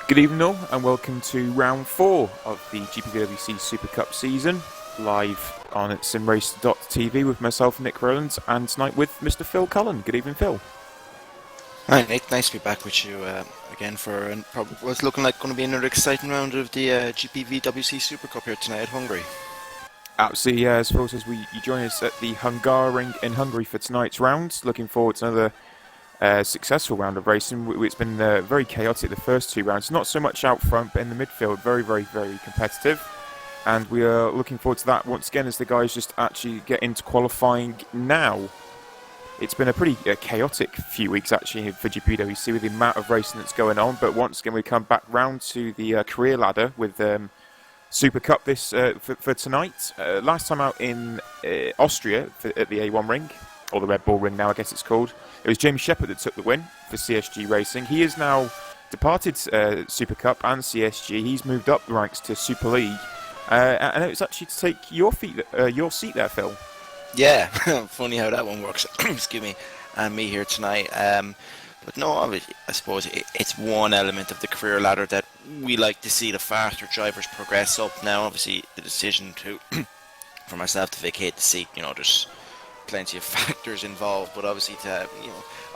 Good evening all, and welcome to round 4 of the GPVWC Supercup season, live on simrace.tv with myself, Nick Rowland, and tonight with Mr. Phil Cullen. Good evening, Phil. Hi Nick, nice to be back with you again for what's looking like going to be another exciting round of the GPVWC Supercup here tonight at Hungary. Absolutely, as Phil says, you join us at the Hungarian in Hungary for tonight's round. Looking forward to another successful round of racing. It's been very chaotic the first 2 rounds, not so much out front, but in the midfield, very competitive. And we are looking forward to that once again as the guys just actually get into qualifying now. It's been a pretty chaotic few weeks actually for GPWC with the amount of racing that's going on, but once again we come back round to the career ladder with Super Cup for tonight. Last time out in Austria at the A1 ring, or the Red Bull ring now I guess it's called, it was James Shepherd that took the win for CSG Racing. He has now departed Super Cup and CSG. He's moved up the ranks to Super League, and it's actually to take your seat there, Phil. Yeah, funny how that one works. Excuse me, and me here tonight. But no, I suppose it's one element of the career ladder that we like to see the faster drivers progress up. Now, obviously, the decision for myself to vacate the seat, there's plenty of factors involved. But obviously,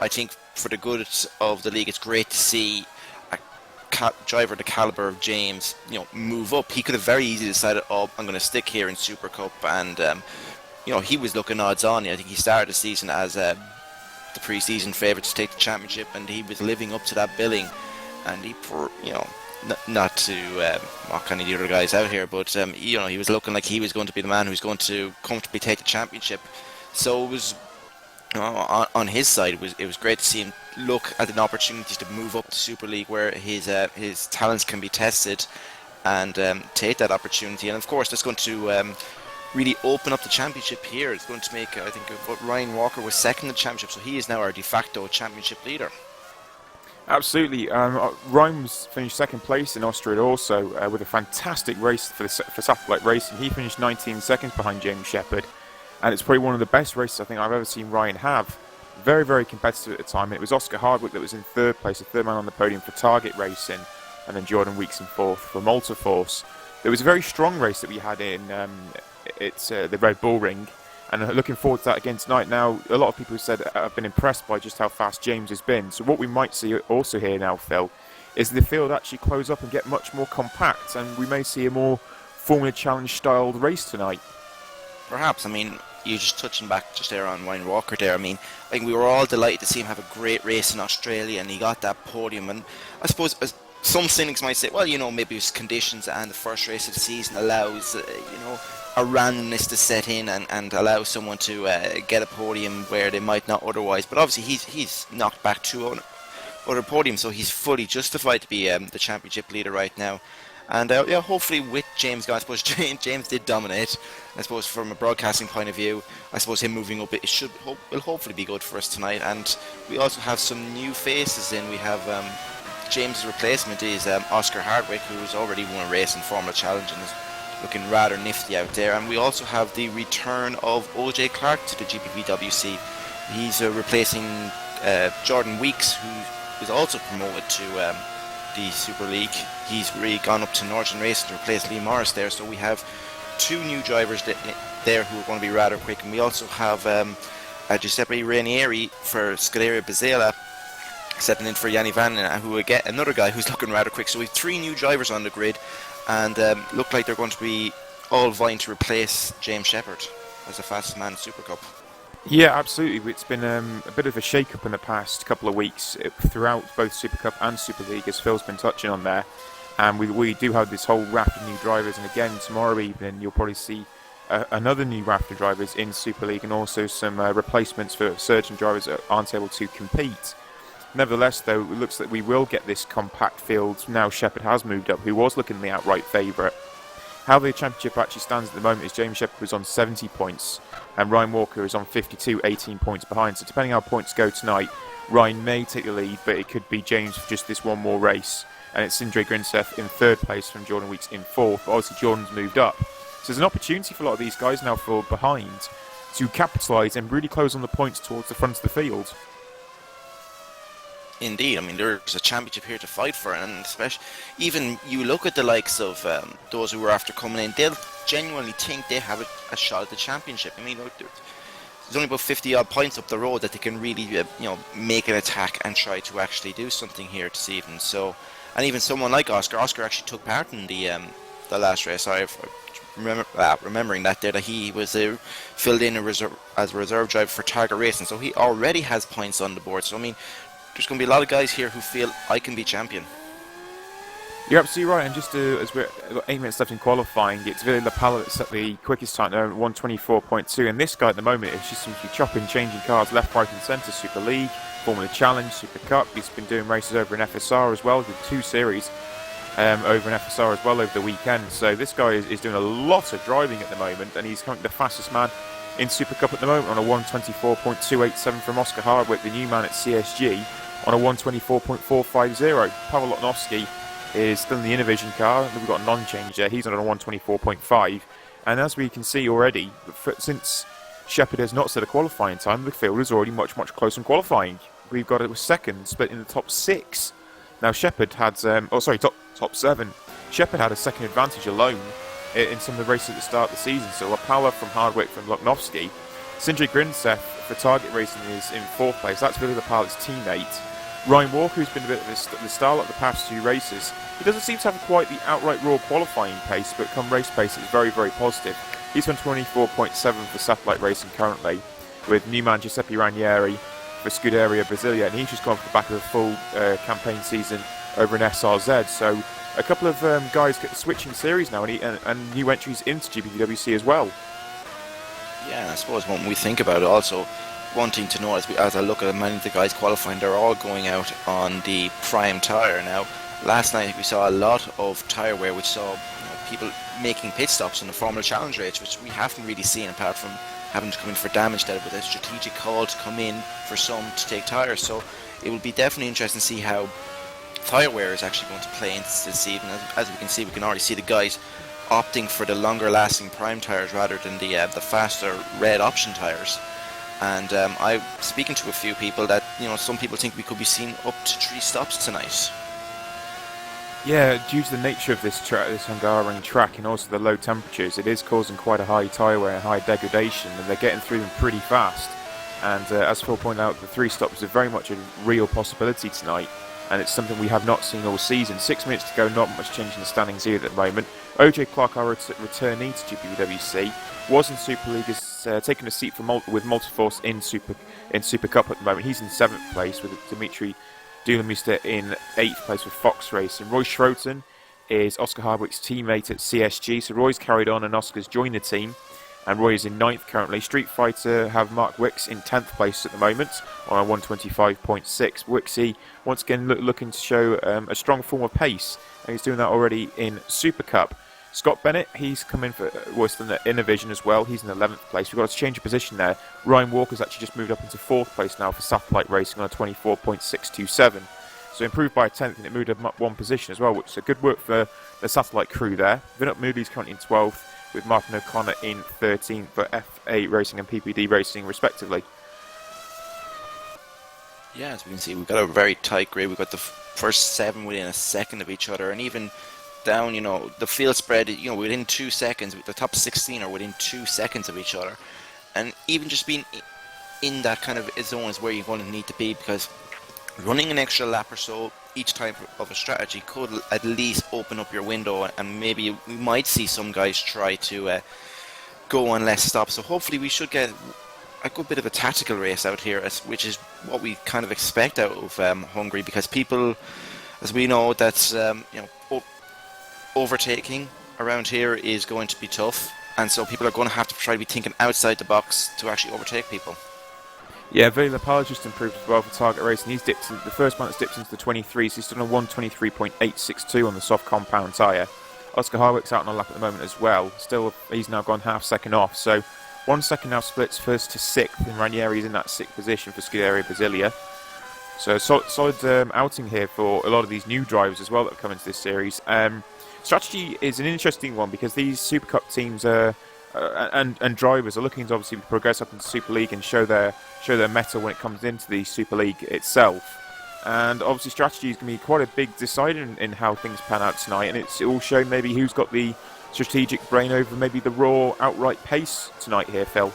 I think for the good of the league, it's great to see a driver the caliber of James, move up. He could have very easily decided, I'm going to stick here in Super Cup and. He was looking odds on. I think he started the season as the pre-season favourite to take the championship, and he was living up to that billing. And he, not to mock any of the other guys out here, but he was looking like he was going to be the man who was going to comfortably take the championship. So it was on his side. It was great to see him look at an opportunity to move up to Super League, where his talents can be tested, and take that opportunity. And of course, that's going to really open up the championship here. It's going to make, I think, Ryan Walker was second in the championship, so he is now our de facto championship leader. Absolutely. Ryan was finished second place in Austria also with a fantastic race for satellite racing. He finished 19 seconds behind James Shepherd, and it's probably one of the best races I think I've ever seen Ryan have. Very competitive at the time. It was Oscar Hardwick that was in third place, the third man on the podium for Target Racing, and then Jordan Weeks in fourth for Malta Force. It was a very strong race that we had in it's the Red Bull ring, and looking forward to that again tonight. Now, a lot of people have said I've been impressed by just how fast James has been. So what we might see also here now, Phil, is the field actually close up and get much more compact, and we may see a more Formula Challenge styled race tonight. Perhaps. You just touching back just there on Ryan Walker there. I think we were all delighted to see him have a great race in Australia, and he got that podium. And I suppose some cynics might say, well, maybe it's conditions and the first race of the season allows, a randomness to set in and allow someone to get a podium where they might not otherwise. But obviously he's knocked back 2 other podiums, so he's fully justified to be the championship leader right now. And hopefully with James gone, I suppose James did dominate. I suppose from a broadcasting point of view, I suppose him moving up, will hopefully be good for us tonight. And we also have some new faces in. We have James' replacement is Oscar Hardwick, who's already won a race in Formula Challenge and is looking rather nifty out there. And we also have the return of OJ Clark to the GPVWC. He's replacing Jordan Weeks, who is also promoted to the Super League. He's really gone up to Northern Racing to replace Lee Morris there. So we have 2 new drivers there who are going to be rather quick. And we also have Giuseppe Ranieri for Scuderia Bezela stepping in for Yanni Van, who again another guy who's looking rather quick. So we have 3 new drivers on the grid, and look like they're going to be all vying to replace James Shepherd as the fastest man in Super Cup. Yeah, absolutely. It's been a bit of a shake-up in the past couple of weeks throughout both Super Cup and Super League, as Phil's been touching on there. And we do have this whole raft of new drivers, and again tomorrow evening you'll probably see another new raft of drivers in Super League, and also some replacements for surging drivers that aren't able to compete. Nevertheless, though, it looks like we will get this compact field. Now Shepherd has moved up, who was looking the outright favourite. How the championship actually stands at the moment is James Shepherd was on 70 points, and Ryan Walker is on 52, 18 points behind. So depending how points go tonight, Ryan may take the lead, but it could be James for just this one more race. And it's Sindre Grinseth in third place from Jordan Weeks in fourth. But obviously Jordan's moved up. So there's an opportunity for a lot of these guys now fall behind to capitalise and really close on the points towards the front of the field. Indeed, I mean there's a championship here to fight for, and especially even you look at the likes of those who are after coming in, they'll genuinely think they have a shot at the championship. I mean, look, there's only about 50 odd points up the road that they can really, make an attack and try to actually do something here this evening. So, and even someone like Oscar actually took part in the last race. Remembering that there that he was filled in as a reserve driver for Target Racing, so he already has points on the board. So I mean, there's going to be a lot of guys here who feel I can be champion. You're absolutely right, and just as we've got 8 minutes left in qualifying, it's Ville Lapala that's at the quickest time there, 1:24.2, and this guy at the moment is just simply chopping, changing cars left, right and centre, Super League, Formula Challenge, Supercup. He's been doing races over in FSR as well, did 2 series over in FSR as well over the weekend, so this guy is doing a lot of driving at the moment, and he's currently the fastest man in Supercup at the moment on a 1:24.287 from Oscar Hardwick, the new man at CSG, on a 1:24.450. Paweł Lotnowski is still in the Innovision car, and we've got a non-change there. He's on a 1:24.5, and as we can see already, since Shepherd has not set a qualifying time, the field is already much closer in qualifying. We've got a second split in the top 6. Now Shepherd had, top 7. Shepherd had a second advantage alone in some of the races at the start of the season. So Lapala from Hardwick from Lotnowski. Sindri Grinsev for Target Racing is in 4th place. That's Ville Lapala's teammate. Ryan Walker, who's been a bit of the star at the past 2 races, he doesn't seem to have quite the outright raw qualifying pace, but come race pace, it's very, very positive. He's on 24.7 for Satellite Racing currently, with new man Giuseppe Ranieri for Scuderia Brasilia, and he's just gone off the back of a full campaign season over in SRZ. So a couple of guys switching series now, and new entries into GPVWC as well. Yeah, and I suppose when we think about it, also one thing to know as I look at many of the guys qualifying, they're all going out on the prime tyre. Now, last night we saw a lot of tyre wear, which saw people making pit stops in the Formula Challenge race, which we haven't really seen apart from having to come in for damage there, with a strategic call to come in for some to take tyres. So it will be definitely interesting to see how tyre wear is actually going to play into this evening. As we can see, we can already see the guys opting for the longer lasting prime tyres rather than the faster red option tyres. And I'm speaking to a few people that, some people think we could be seeing up to 3 stops tonight. Yeah, due to the nature of this Hungarian track and also the low temperatures, it is causing quite a high tyre wear and high degradation, and they're getting through them pretty fast. And as Phil pointed out, the 3 stops are very much a real possibility tonight, and it's something we have not seen all season. 6 minutes to go, not much change in the standings here at the moment. OJ Clark, our returnee to GPVWC, was in Super League, has taken a seat with Multiforce in Supercup at the moment. He's in 7th place with Dimitri Dulamister in 8th place with Fox Racing. Roy Schroten is Oscar Hardwick's teammate at CSG, so Roy's carried on and Oscar's joined the team, and Roy is in 9th currently. Street Fighter have Mark Wicks in 10th place at the moment on a 1:25.6. Wixie once again looking to show a strong form of pace, and he's doing that already in Supercup. Scott Bennett, he's come in for Western Innovision as well. He's in 11th place. We've got to change of position there. Ryan Walker's actually just moved up into 4th place now for Satellite Racing on a 24.627. So improved by a 10th, and it moved up 1 position as well, which is a good work for the Satellite crew there. Vinod Moody's currently in 12th, with Martin O'Connor in 13th for F8 Racing and PPD Racing respectively. Yeah, as we can see, we've got a very tight grid. We've got the first 7 within a second of each other, and even down, the field spread, within 2 seconds. The top 16 are within 2 seconds of each other, and even just being in that kind of zone is where you're going to need to be, because running an extra lap or so each type of a strategy could at least open up your window, and maybe we might see some guys try to go on less stops. So hopefully we should get a good bit of a tactical race out here, which is what we kind of expect out of Hungary, because people, as we know, that's overtaking around here is going to be tough, and so people are going to have to try to be thinking outside the box to actually overtake people. Yeah, Ville Lapala just improved as well for Target Racing. He's dipped the first man that's dipped into the 23s. He's done a 1:23.862 on the soft compound tyre. Oscar Hardwick's out on a lap at the moment as well. Still, he's now gone half second off. So 1 second now splits 1st to 6th, and Ranieri's in that 6th position for Scuderia Brasilia. So solid outing here for a lot of these new drivers as well that have come into this series. Strategy is an interesting one, because these Supercup teams and drivers are looking to obviously progress up into Super League and show their mettle when it comes into the Super League itself. And obviously strategy is going to be quite a big decider in how things pan out tonight, and it will show maybe who's got the strategic brain over maybe the raw outright pace tonight here, Phil.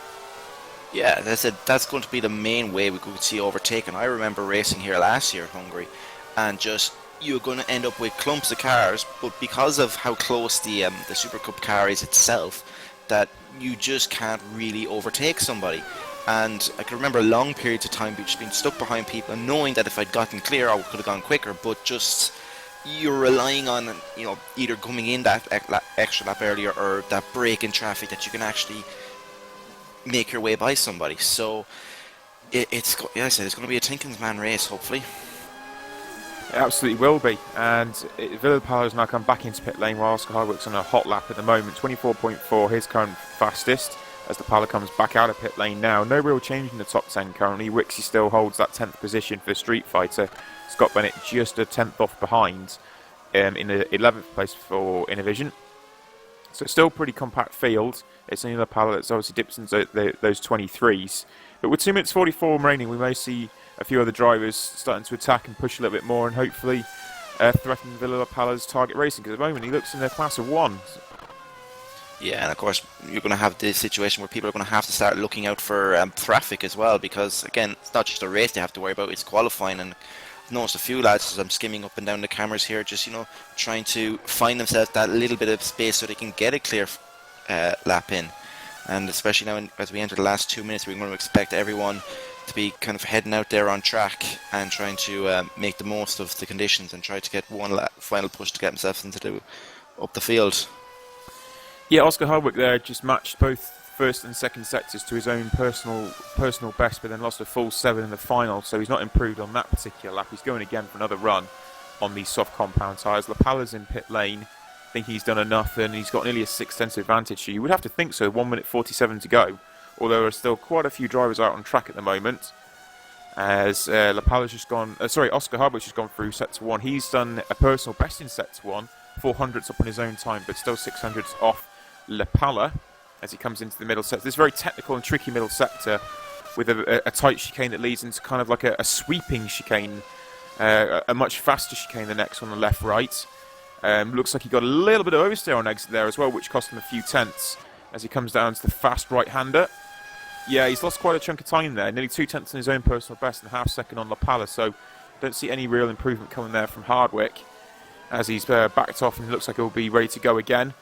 Yeah, that's going to be the main way we could see overtaken. I remember racing here last year at Hungary, and just you're going to end up with clumps of cars, but because of how close the Supercup car is itself, that you just can't really overtake somebody. And I can remember long periods of time just being stuck behind people and knowing that if I'd gotten clear I could have gone quicker, but just you're relying on, you know, either coming in that extra lap earlier or that break in traffic that you can actually make your way by somebody. So it's yeah, I said it's going to be a Tinkins man race, hopefully. It absolutely will be, and Philip Cullen has now come back into pit lane while Oscar Hardwick's on a hot lap at the moment, 24.4, his current fastest, as the Pala comes back out of pit lane now. No real change in the top 10 currently. Wixie still holds that 10th position for Street Fighter. Scott Bennett just a 10th off behind in the 11th place for Innovision. So still pretty compact field. It's only the Pala that's obviously dips into those 23s. But with 2 minutes 44 remaining, we may see a few other drivers starting to attack and push a little bit more and hopefully threaten Villa Pala's target racing, because at the moment he looks in their class of 1. Yeah, and of course you're going to have this situation where people are going to have to start looking out for traffic as well, because again, it's not just a race they have to worry about, it's qualifying. And I've noticed a few lads, as I'm skimming up and down the cameras here, just, you know, trying to find themselves that little bit of space so they can get a clear lap in. And especially now as we enter the last 2 minutes, we're going to expect everyone to be kind of heading out there on track and trying to make the most of the conditions and try to get one final push to get themselves up the field. Yeah, Oscar Hardwick there just matched both first and second sectors to his own personal best, but then lost a full 7 in the final, so he's not improved on that particular lap. He's going again for another run on these soft compound tyres. Lapala's in pit lane. I think he's done enough, and he's got nearly a 6/10 advantage. You would have to think so, 1 minute 47 to go, although there are still quite a few drivers out on track at the moment. As Oscar Hardwick's just gone through set to 1. He's done a personal best in set to 1, 400s up on his own time, but still 600s off Lapala as he comes into the middle sector. This very technical and tricky middle sector with a tight chicane that leads into kind of like a sweeping chicane, a much faster chicane than next on the left-right. Looks like he got a little bit of oversteer on exit there as well, which cost him a few tenths as he comes down to the fast right-hander. Yeah, he's lost quite a chunk of time there, nearly 2 tenths in his own personal best and half second on Lapala, so don't see any real improvement coming there from Hardwick as he's backed off and looks like he'll be ready to go again.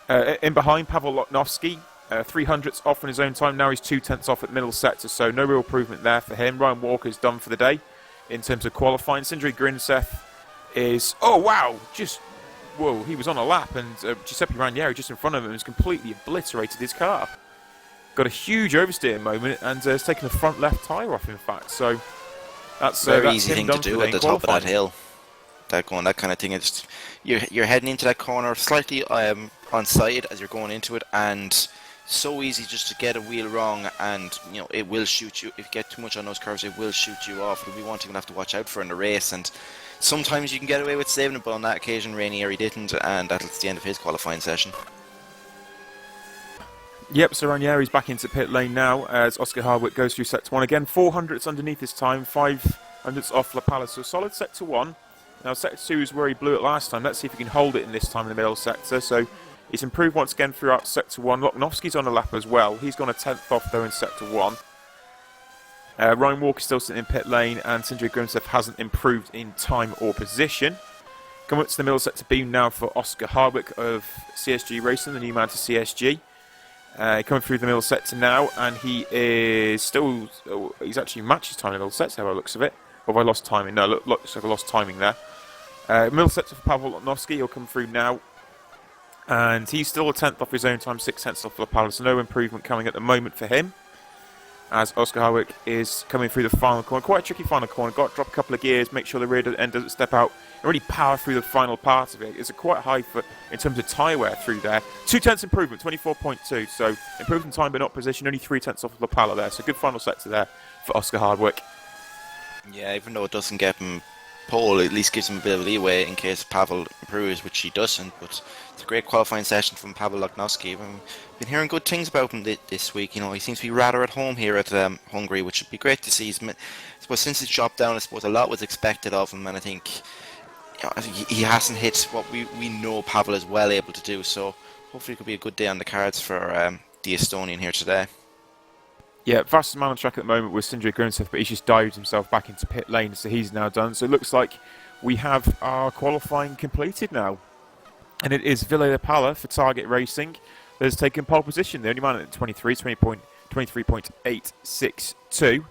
In behind, Pavel Loknovsky, 300ths off on his own time. Now he's 2 tenths off at middle sector, so no real improvement there for him. Ryan Walker's done for the day in terms of qualifying. Sindri Grinseth is, oh wow, he was on a lap, and Giuseppe Ranieri just in front of him has completely obliterated his car. Got a huge oversteer moment and has taken the front left tyre off, in fact. So that's very that's easy thing to do at the top of that hill. That kind of thing. It's you're heading into that corner slightly on side as you're going into it, and so easy just to get a wheel wrong, and you know it will shoot you. If you get too much on those curves, it will shoot you off. It'll be one thing you'll have to watch out for in the race. And sometimes you can get away with saving it, but on that occasion, Ranieri didn't, and that's the end of his qualifying session. Yep, so Ranieri's back into pit lane now as Oscar Hardwick goes through set to 1 again. 400ths underneath this time, 500ths off Lapala, so solid set to 1. Now set to 2 is where he blew it last time. Let's see if he can hold it in this time in the middle sector. So he's improved once again throughout set to 1. Loknovsky's on a lap as well. He's gone a 10th off though in set to 1. Ryan Walker's still sitting in pit lane, and Sindri Grinseth hasn't improved in time or position. Coming up to the middle sector beam now for Oscar Hardwick of CSG Racing, the new man to CSG. Coming through the middle sector now, and he's actually matched his time in the middle sector by the looks of it. Or have I lost timing? No, looks like I lost timing there. Middle sector for Pavel Loknovsky, he'll come through now. And he's still a 10th off his own time, 6 tenths off Lapala, so no improvement coming at the moment for him. As Oscar Hardwick is coming through the final corner. Quite a tricky final corner. Got to drop a couple of gears, make sure the rear end doesn't step out, and really power through the final part of it. It's a quite high in terms of tyre wear through there. 2 tenths improvement, 24.2. So improved in time but not position. Only 3 tenths off Lapala there. So good final sector there for Oscar Hardwick. Yeah, even though it doesn't get him pole at least gives him a bit of leeway in case Pavel improves, which he doesn't. But it's a great qualifying session from Pavel Loknowski. I've been hearing good things about him this week. You know, he seems to be rather at home here at Hungary, which would be great to see. I suppose since he's dropped down, I suppose a lot was expected of him, and I think he hasn't hit what we know Pavel is well able to do. So hopefully it could be a good day on the cards for the Estonian here today. Yeah, fastest man on track at the moment was Sindri Grimseth, but he's just dived himself back into pit lane, so he's now done. So it looks like we have our qualifying completed now. And it is Ville Pala for Target Racing that has taken pole position. The only man at 23.862.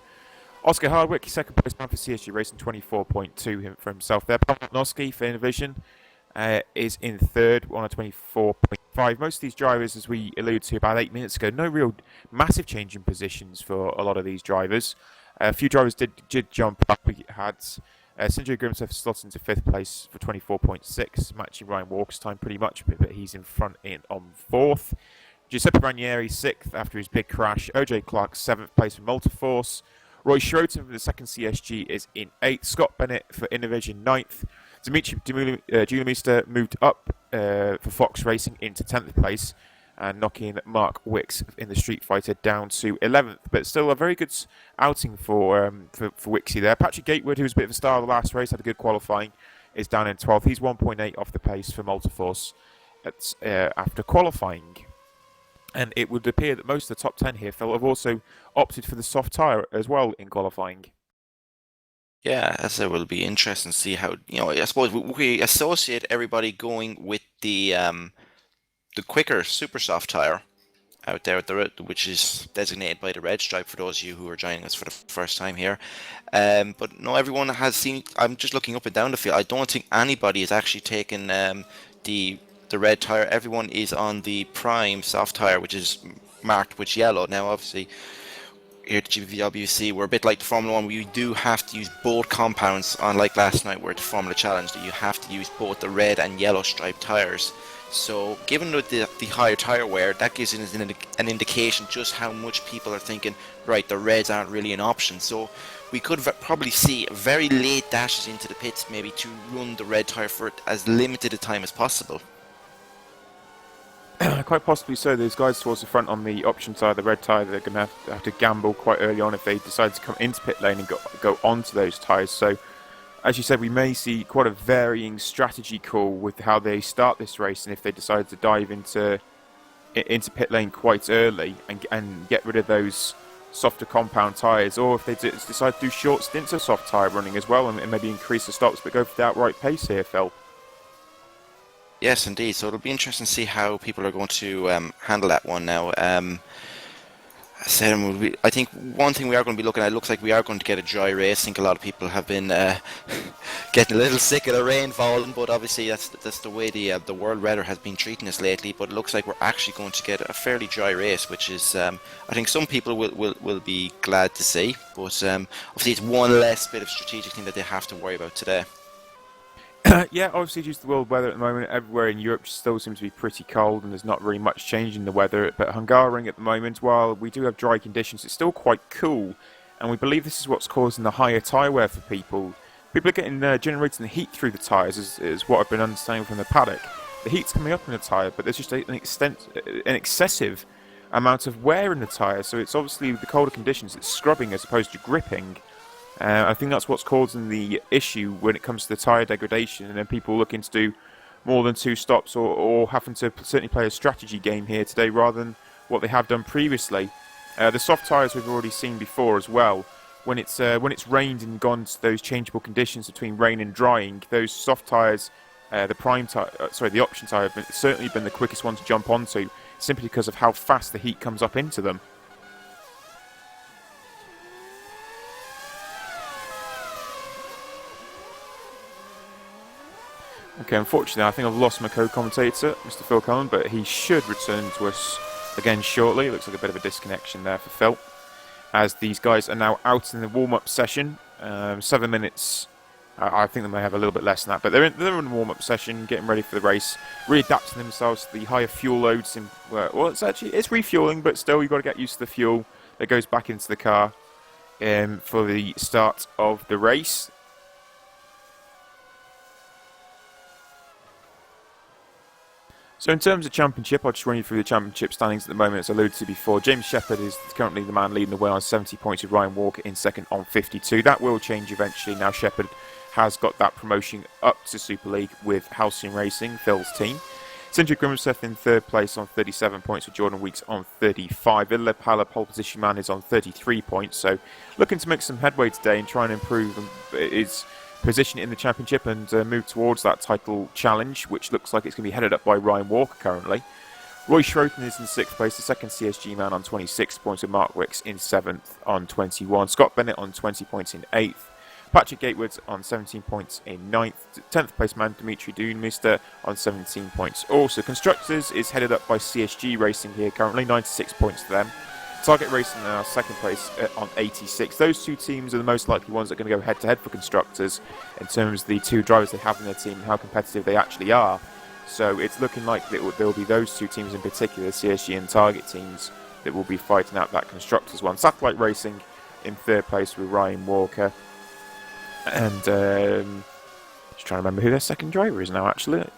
Oscar Hardwick, second place man for CSG Racing, 24.2 for himself there. Pavel Noski for Innovision is in third on a 24.5. Most of these drivers, as we alluded to about 8 minutes ago, no real massive change in positions for a lot of these drivers. A few drivers did jump up. We had Sindri Grimseth slots into fifth place for 24.6, matching Ryan Walker's time pretty much, but he's in front on fourth. Giuseppe Ranieri sixth after his big crash. OJ Clark seventh place for Multiforce. Roy Schroeder for the second CSG is in eighth. Scott Bennett for Innovision ninth. Dimitri Julemeister moved up for Fox Racing into 10th place and knocking Mark Wicks in the Street Fighter down to 11th. But still a very good outing for Wixie there. Patrick Gatewood, who was a bit of a star of the last race, had a good qualifying, is down in 12th. He's 1.8 off the pace for Multiforce after qualifying. And it would appear that most of the top 10 here, Phil, have also opted for the soft tyre as well in qualifying. Yeah, as it will be interesting to see how, I suppose we associate everybody going with the quicker super soft tire out there, which is designated by the red stripe for those of you who are joining us for the first time here. But no, everyone has seen. I'm just looking up and down the field. I don't think anybody has actually taken the red tire. Everyone is on the prime soft tire, which is marked with yellow. Now, obviously, here at GPVWC, we're a bit like the Formula 1. We do have to use both compounds, unlike last night where at the Formula Challenge, that you have to use both the red and yellow striped tyres. So given the higher tyre wear, that gives us an indication just how much people are thinking, right, the reds aren't really an option. So we could probably see very late dashes into the pits, maybe to run the red tyre for as limited a time as possible. Quite possibly so. Those guys towards the front on the option side, the red tyre, they're going to have to gamble quite early on if they decide to come into pit lane and go onto those tyres. So, as you said, we may see quite a varying strategy call with how they start this race, and if they decide to dive into pit lane quite early and get rid of those softer compound tyres, or if they decide to do short stints of soft tyre running as well and maybe increase the stops but go for the outright pace here, Phil. Yes, indeed. So it'll be interesting to see how people are going to handle that one now. I think one thing we are going to be looking at, it looks like we are going to get a dry race. I think a lot of people have been getting a little sick of the rain falling, but obviously that's the way the world weather has been treating us lately. But it looks like we're actually going to get a fairly dry race, which is I think some people will be glad to see. But obviously it's one less bit of strategic thing that they have to worry about today. Yeah, obviously due to the world weather at the moment, everywhere in Europe still seems to be pretty cold and there's not really much change in the weather. But Hungarian at the moment, while we do have dry conditions, it's still quite cool. And we believe this is what's causing the higher tyre wear for people. People are getting generating the heat through the tyres, is what I've been understanding from the paddock. The heat's coming up in the tyre, but there's just an excessive amount of wear in the tyre. So it's obviously the colder conditions, it's scrubbing as opposed to gripping. I think that's what's causing the issue when it comes to the tyre degradation, and then people looking to do more than 2 stops or having to certainly play a strategy game here today rather than what they have done previously. The soft tyres we've already seen before as well. When it's rained and gone to those changeable conditions between rain and drying, those soft tyres, the option tyre, have certainly been the quickest one to jump onto, simply because of how fast the heat comes up into them. Okay, unfortunately, I think I've lost my co-commentator, Mr. Phil Cullen, but he should return to us again shortly. It looks like a bit of a disconnection there for Phil, as these guys are now out in the warm-up session. 7 minutes. I think they may have a little bit less than that, but they're in the warm-up session, getting ready for the race, really adapting themselves to the higher fuel loads. It's refueling, but still you've got to get used to the fuel that goes back into the car for the start of the race. So in terms of championship, I'll just run you through the championship standings at the moment. As I alluded to before, James Shepherd is currently the man leading the way on 70 points, with Ryan Walker in second on 52. That will change eventually. Now Shepherd has got that promotion up to Super League with Halcyon Racing, Phil's team. Sindri Grimseth in third place on 37 points, with Jordan Weeks on 35. Ille Pala, pole position man, is on 33 points. So looking to make some headway today and try and improve his position in the championship and move towards that title challenge, which looks like it's going to be headed up by Ryan Walker currently. Roy Schroten is in 6th place, the second CSG man on 26 points, with Mark Wicks in 7th on 21. Scott Bennett on 20 points in 8th. Patrick Gatewood on 17 points in 9th. 10th place man Dimitri Doonmister on 17 points. Also, Constructors is headed up by CSG Racing here currently, 96 points to them. Target Racing in our second place on 86. Those two teams are the most likely ones that are going to go head-to-head for Constructors in terms of the two drivers they have in their team and how competitive they actually are. So it's looking like there will be those two teams in particular, CSG and Target teams, that will be fighting out that Constructors one. Satellite Racing in third place with Ryan Walker. And just trying to remember who their second driver is now, actually.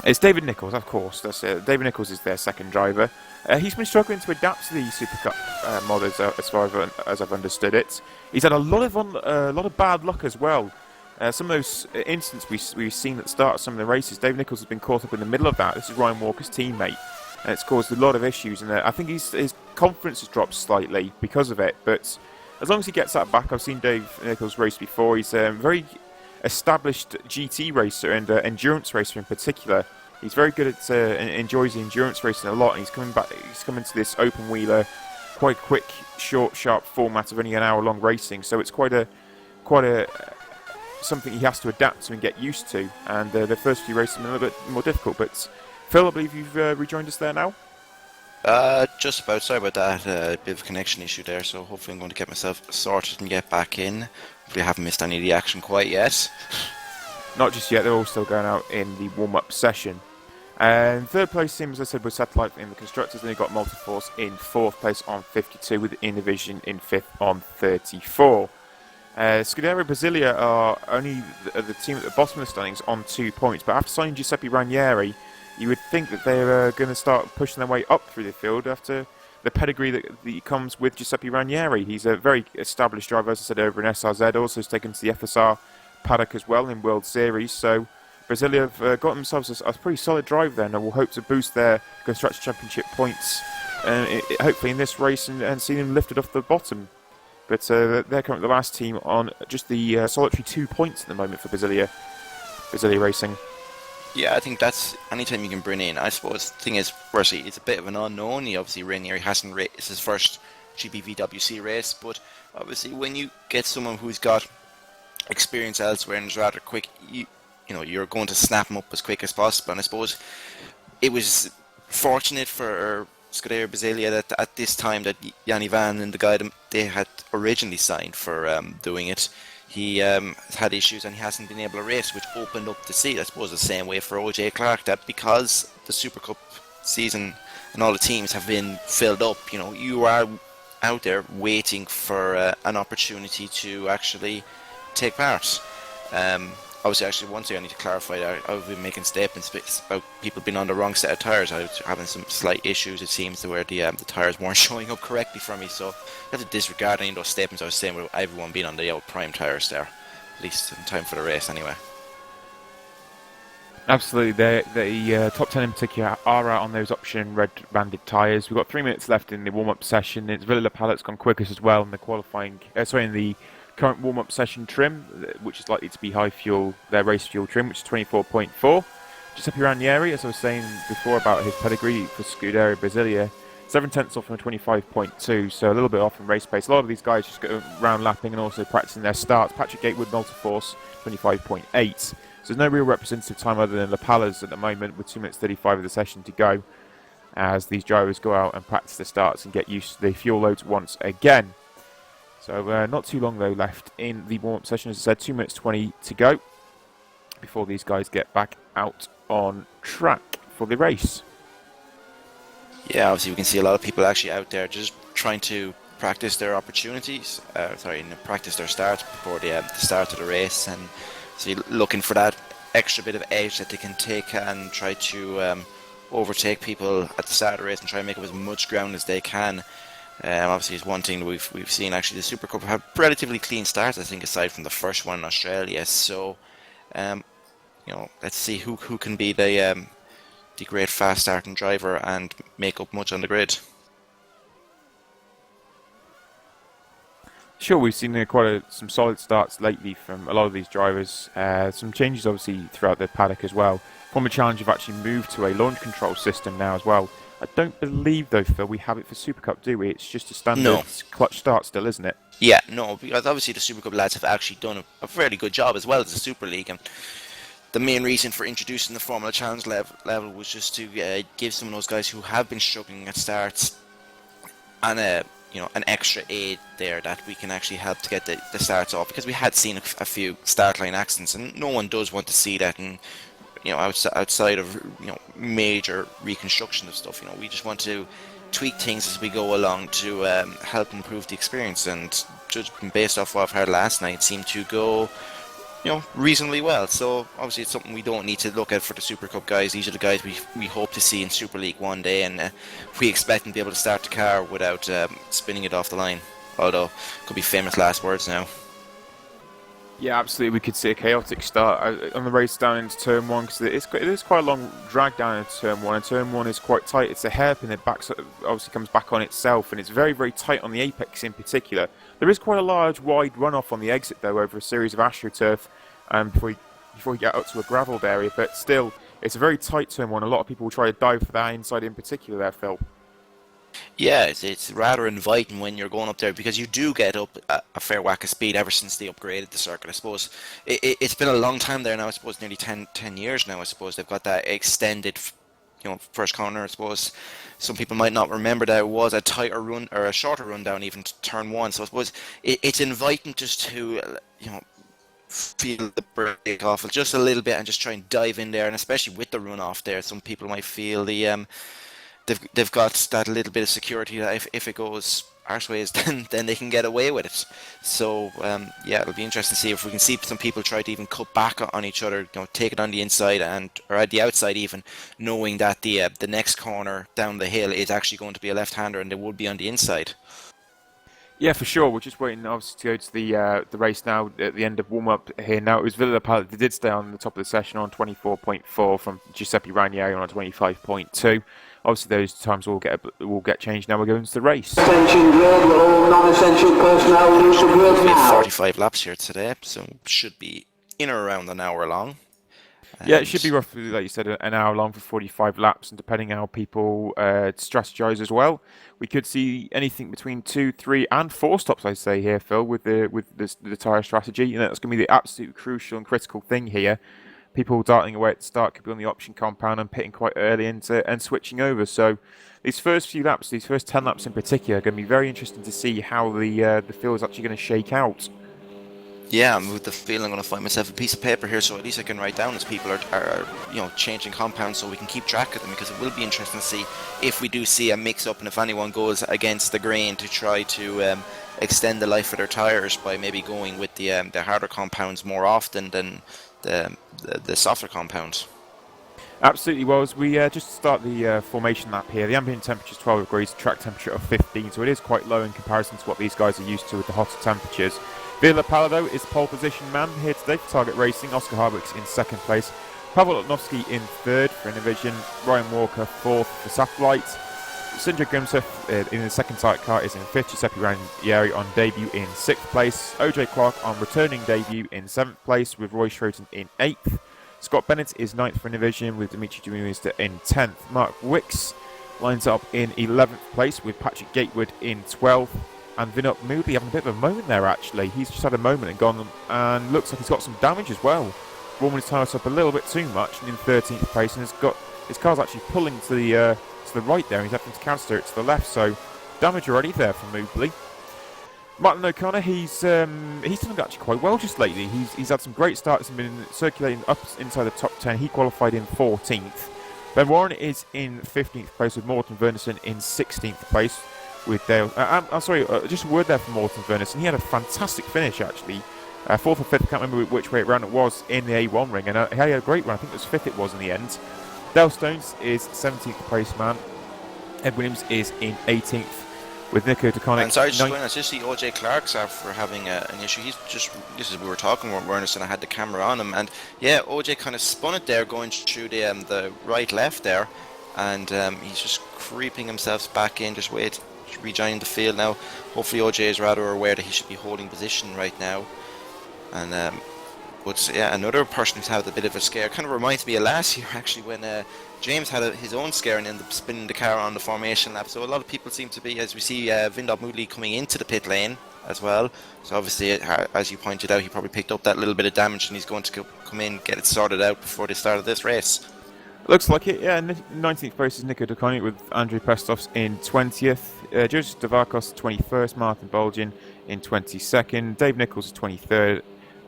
It's David Nichols, of course. That's it. David Nichols is their second driver. He's been struggling to adapt to the Supercup mod as far as I've understood it. He's had a lot of bad luck as well. Some of those incidents we've seen at the start of some of the races, David Nichols has been caught up in the middle of that. This is Ryan Walker's teammate. And it's caused a lot of issues, and I think his confidence has dropped slightly because of it. But as long as he gets that back, I've seen Dave Nichols race before. He's a very established GT racer and endurance racer in particular. He's very good at enjoys the endurance racing a lot. And he's coming to this open wheeler, quite quick, short, sharp format of only an hour-long racing. So it's quite a something he has to adapt to and get used to. And the first few races have been a little bit more difficult, but. Phil, I believe you've rejoined us there now? Just about. Sorry about that. A bit of a connection issue there, so hopefully I'm going to get myself sorted and get back in. Hopefully I haven't missed any of the action quite yet. Not just yet, they're all still going out in the warm-up session. And third place team, as I said, was Satellite in the Constructors. Then you've got Multiforce in 4th place on 52, with Innovision in 5th on 34. Scuderia Brasilia are only the team at the bottom of the standings on 2 points, but after signing Giuseppe Ranieri, you would think that they're going to start pushing their way up through the field after the pedigree that comes with Giuseppe Ranieri. He's a very established driver, as I said, over in SRZ. Also has taken to the FSR paddock as well in World Series. So Brasilia have got themselves a pretty solid drive there, and will hope to boost their Constructors Championship points, hopefully in this race, and see them lifted off the bottom. But they're currently the last team on just the solitary 2 points at the moment for Brasilia Racing. Yeah, I think that's anytime you can bring in. I suppose the thing is, firstly, it's a bit of an unknown. Ranieri hasn't raced. It's his first GPVWC race, but obviously when you get someone who's got experience elsewhere and is rather quick, you're going to snap him up as quick as possible. And I suppose it was fortunate for Scuderia Brasilia that at this time that Yanni Van and the guy they had originally signed for doing it, he has had issues and he hasn't been able to race, which opened up the seat. I suppose the same way for OJ Clark, that because the Supercup season and all the teams have been filled up, you are out there waiting for an opportunity to actually take part. Obviously, actually, one thing I need to clarify, I've been making statements about people being on the wrong set of tyres. I was having some slight issues, it seems, to where the tyres weren't showing up correctly for me, so I have to disregard any of those statements I was saying with everyone being on the old prime tyres there, at least in time for the race anyway. Absolutely, the top 10 in particular are out on those option red banded tyres. We've got 3 minutes left in the warm-up session. It's Villa Pallet's gone quickest as well in the in the current warm-up session trim, which is likely to be high fuel, their race fuel trim, which is 24.4. Giuseppe Ranieri, as I was saying before about his pedigree for Scuderia Brasilia, 7/10 off from 25.2, so a little bit off in race pace. A lot of these guys just go round lapping and also practicing their starts. Patrick Gatewood, Multiforce, 25.8. So there's no real representative time other than La Palas at the moment, with 2 minutes 35 of the session to go, as these drivers go out and practice the starts and get used to the fuel loads once again. So not too long, though, left in the warm-up session. As I said, 2 minutes 20 to go before these guys get back out on track for the race. Yeah, obviously we can see a lot of people actually out there just trying to practice their opportunities, practice their starts before the start of the race. And So you're looking for that extra bit of edge that they can take and try to overtake people at the start of the race and try and make up as much ground as they can. Obviously, it's one thing that we've seen. Actually, the Supercup have relatively clean starts, I think, aside from the first one in Australia. So, let's see who can be the great fast starting driver and make up much on the grid. Sure, we've seen some solid starts lately from a lot of these drivers. Some changes, obviously, throughout the paddock as well. Formula Challenge have actually moved to a launch control system now as well. I don't believe, though, Phil, we have it for Supercup, do we? It's just a standard clutch start still, isn't it? Yeah, no, because obviously the Supercup lads have actually done a fairly good job as well as the Super League. And the main reason for introducing the Formula Challenge level was just to give some of those guys who have been struggling at starts and an extra aid there that we can actually help to get the starts off, because we had seen a few start line accidents and no one does want to see that. And outside of major reconstruction of stuff, we just want to tweak things as we go along to help improve the experience. And judging based off what I've heard last night, seemed to go reasonably well. So obviously it's something we don't need to look at for the Super Cup guys. These are the guys we hope to see in Super League one day, and we expect them to be able to start the car without spinning it off the line. Although, could be famous last words now. Yeah, absolutely. We could see a chaotic start on the race down into Turn 1, because it is quite a long drag down into Turn 1, and Turn 1 is quite tight. It's a hairpin that obviously comes back on itself, and it's very, very tight on the apex in particular. There is quite a large, wide runoff on the exit, though, over a series of AstroTurf before you get up to a gravelled area, but still, it's a very tight Turn 1. A lot of people will try to dive for that inside in particular there, Phil. Yeah, it's rather inviting when you're going up there, because you do get up a fair whack of speed ever since they upgraded the circuit. I suppose it's been a long time there now. I suppose nearly 10 years now. I suppose they've got that extended, first corner. I suppose some people might not remember that it was a tighter run or a shorter run down even to Turn 1. So I suppose it's inviting just to feel the break off just a little bit and just try and dive in there. And especially with the run off there, some people might feel they've got that little bit of security that if it goes arseways, then they can get away with it. So it'll be interesting to see if we can see some people try to even cut back on each other, take it on the inside or at the outside even, knowing that the next corner down the hill is actually going to be a left-hander and they would be on the inside. Yeah, for sure. We're just waiting, obviously, to go to the race now at the end of warm-up here. Now, it was Villa Palette that did stay on the top of the session on 24.4 from Giuseppe Ranieri on 25.2. Obviously, those times will get changed. Now we're going to the race. Attention grid, all non-essential personnel use the grid now. 45 laps here today, so should be in or around an hour long. Yeah, it should be roughly, like you said, an hour long for 45 laps, and depending on how people strategize as well, we could see anything between 2, 3, and 4 stops, I'd say here, Phil, with the tyre strategy. And that's going to be the absolute crucial and critical thing here. People darting away at the start could be on the option compound and pitting quite early and switching over. So these first few laps, these first 10 laps in particular, are going to be very interesting to see how the field is actually going to shake out. Yeah, I'm with the feeling I'm going to find myself a piece of paper here, so at least I can write down as people are changing compounds, so we can keep track of them, because it will be interesting to see if we do see a mix-up and if anyone goes against the grain to try to extend the life of their tyres by maybe going with the harder compounds more often than the softer compounds. Absolutely. Well, as we just start the formation lap here, the ambient temperature is 12 degrees, track temperature of 15, so it is quite low in comparison to what these guys are used to with the hotter temperatures. Villa Palado is pole position man here today for Target Racing. Oscar Hardwick's in second place. Pavel Lotnovsky in third for Innovision. Ryan Walker fourth for Satellite. Sindra Grimseth in the second tight car is in fifth. Giuseppe Ranieri on debut in sixth place. OJ Clark on returning debut in seventh place, with Roy Schroten in eighth. Scott Bennett is ninth for Innovision, with Dimitri Dumuista in 10th. Mark Wicks lines up in 11th place, with Patrick Gatewood in 12th. And Vinod Moodley having a bit of a moment there, actually. He's just had a moment and gone, and looks like he's got some damage as well. Warming his tyres up a little bit too much, and in 13th place, and his car's actually pulling to the right there, and he's having to counter it to the left, so damage already there for Moodley. Martin O'Connor, he's done actually quite well just lately. He's had some great starts and been circulating up inside the top 10. He qualified in 14th. Ben Warren is in 15th place, with Morten Verneson in 16th place. With Dale, I'm sorry, just a word there for Morten Verneson. He had a fantastic finish, actually. Fourth or fifth, I can't remember which way round it was in the A1 ring, and he had a great run. I think it was fifth it was in the end. Dale Stones is 17th place man. Ed Williams is in 18th. With Nico DeConnick. And sorry, just see OJ Clark's after having an issue. He's just, this is we were talking, Ernest, and I had the camera on him, and yeah, OJ kind of spun it there, going through the right left there, and he's just creeping himself back in, just rejoining the field now. Hopefully OJ is rather aware that he should be holding position right now, and but yeah, another person who's had a bit of a scare. Kind of reminds me of last year actually, when James had his own scare and ended up spinning the car on the formation lap. So a lot of people seem to be, as we see Vindop Moodley coming into the pit lane as well. So obviously, as you pointed out, he probably picked up that little bit of damage, and he's going to come in, get it sorted out before they start this race. Looks like it, yeah. 19th place is Nico DeConnick with Andrew Pestovs in 20th. Joseph Davakos 21st, Martin Bolgin in 22nd. Dave Nichols is 23rd.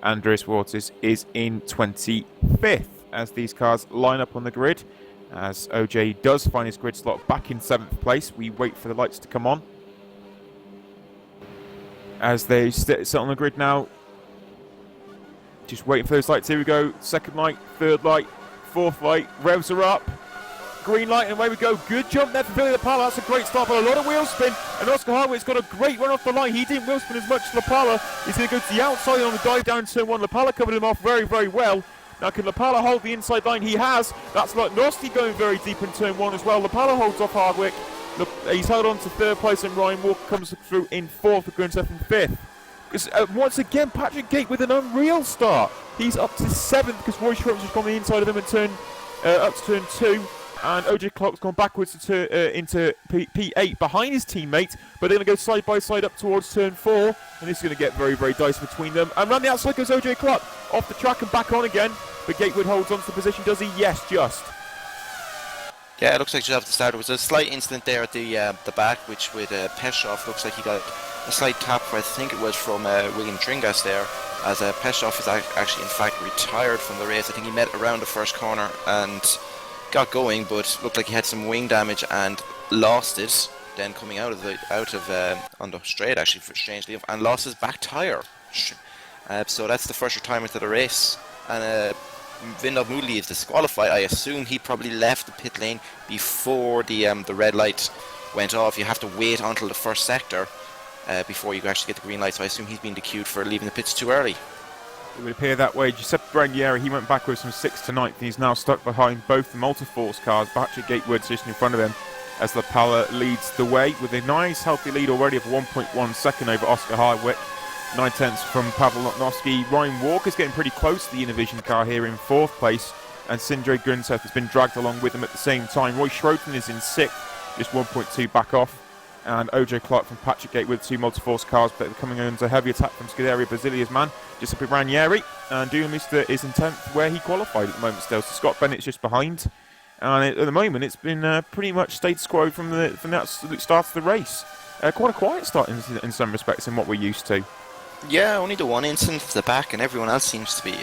Andreas Waters is in 25th as these cars line up on the grid. As OJ does find his grid slot back in 7th place, we wait for the lights to come on. As they sit on the grid now, just waiting for those lights. Here we go. Second light, third light, fourth light. Revs are up. Green light, and away we go. Good jump there for Billy Lapala. That's a great start, but a lot of wheel spin. And Oscar Hardwick's got a great run off the line. He didn't wheel spin as much as Lapala. He's going to go to the outside on the dive down turn one. Lapala covered him off very, very well. Now, can Lapala hold the inside line? He has. That's like Nosti going very deep in turn one as well. Lapala holds off Hardwick. He's held on to third place, and Ryan Walker comes through in fourth, with Grinstead in fifth. Because once again, Patrick Gate with an unreal start. He's up to seventh because Roy Schroep's just gone the inside of him and up to turn two. And OJ Clark's gone backwards into P8 behind his teammate, but they're going to go side by side up towards turn 4, and this is going to get very, very dicey between them. And round the outside goes OJ Clark, off the track and back on again, but Gatewood holds on to the position, does he? Yes, just. Yeah, it looks like just after the start there was a slight incident there at the back, which with Peshov looks like he got a slight tap, I think it was from William Tringas there, as Peshov is actually in fact retired from the race. I think he met around the first corner and got going, but looked like he had some wing damage and lost it. Then coming out of on the straight, actually, strangely, and lost his back tyre. So that's the first retirement of the race. And Vindop Moodley is disqualified. I assume he probably left the pit lane before the red light went off. You have to wait until the first sector before you actually get the green light. So I assume he's been decued for leaving the pits too early. It would appear that way. Giuseppe Brangieri, he went backwards from 6th to 9th. He's now stuck behind both the Multiforce cars. Patrick Gatewood sitting in front of him as Lapala leads the way with a nice healthy lead already of 1.1 second over Oscar Hardwick. 9/10 from Pavel Lotnowski. Ryan Walker's getting pretty close to the Innovision car here in 4th place, and Sindre Grunseth has been dragged along with him at the same time. Roy Schroten is in 6th, just 1.2 back off. And OJ Clark from Patrick Gate with 2 Multiforce cars, but coming under heavy attack from Scuderia Basilia's man, Giuseppe Ranieri. And Duhamista is in 10th, where he qualified at the moment still. So Scott Bennett's just behind. And at the moment, it's been pretty much status quo from the absolute start of the race. Quite a quiet start in some respects in what we're used to. Yeah, only the one incident at the back, and everyone else seems to be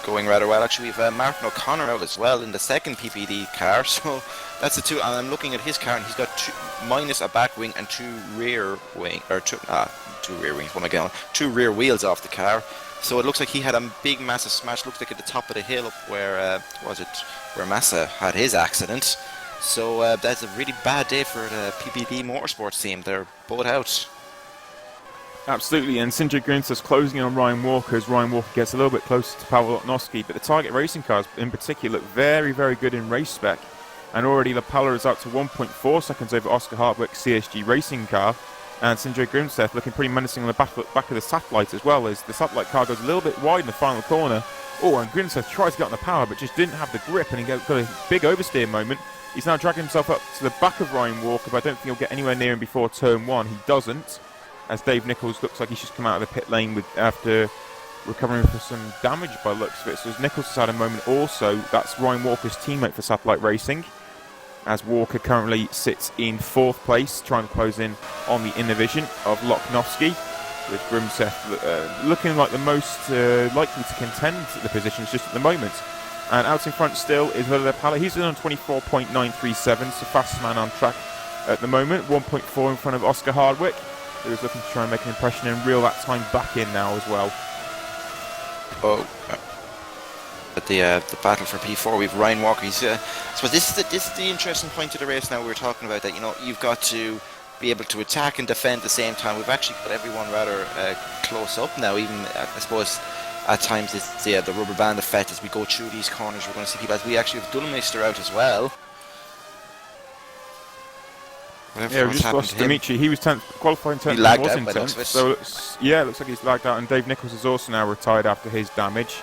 going rather well. Actually, we've Martin O'Connor out as well in the second PPD car, so that's the two. And I'm looking at his car, and he's got minus a back wing and 2 rear wing, or 2 rear wings. What am I going? 2 rear wheels off the car. So it looks like he had a big, massive smash. Looks like at the top of the hill up where where Massa had his accident. So that's a really bad day for the PPD Motorsports team. They're both out. Absolutely, and Sindre Grunseth's closing in on Ryan Walker as Ryan Walker gets a little bit closer to Pavel Lotnowski, but the Target Racing cars in particular look very, very good in race spec, and already Lapala is out to 1.4 seconds over Oscar Hardwick's CSG Racing car, and Sindre Grunseth looking pretty menacing on the back of the Satellite as well, as the Satellite car goes a little bit wide in the final corner. Oh, and Grunseth tries to get on the power, but just didn't have the grip, and he got a big oversteer moment. He's now dragging himself up to the back of Ryan Walker, but I don't think he'll get anywhere near him before turn 1. He doesn't, as Dave Nichols looks like he's just come out of the pit lane after recovering from some damage by the looks of it. So as Nichols has had a moment also, that's Ryan Walker's teammate for Satellite Racing, as Walker currently sits in 4th place, trying to close in on the Innovision of Lotnowski, with Grunseth looking like the most likely to contend the positions just at the moment. And out in front still is Villa Pala. He's in on 24.937, so fastest man on track at the moment, 1.4 in front of Oscar Hardwick, who is looking to try and make an impression and reel that time back in now as well. Oh, but the battle for P4, we've Ryan Walker. He's so this is the interesting point of the race. Now we were talking about that. You've got to be able to attack and defend at the same time. We've actually got everyone rather close up now. Even I suppose at times it's the rubber band effect as we go through these corners. We're going to see people as we actually have Dulmeister out as well. Yeah, we just lost Dimitri. He was 10th, qualifying 10th, he lagged was out in by 10th. So it looks like he's lagged out. And Dave Nichols is also now retired after his damage.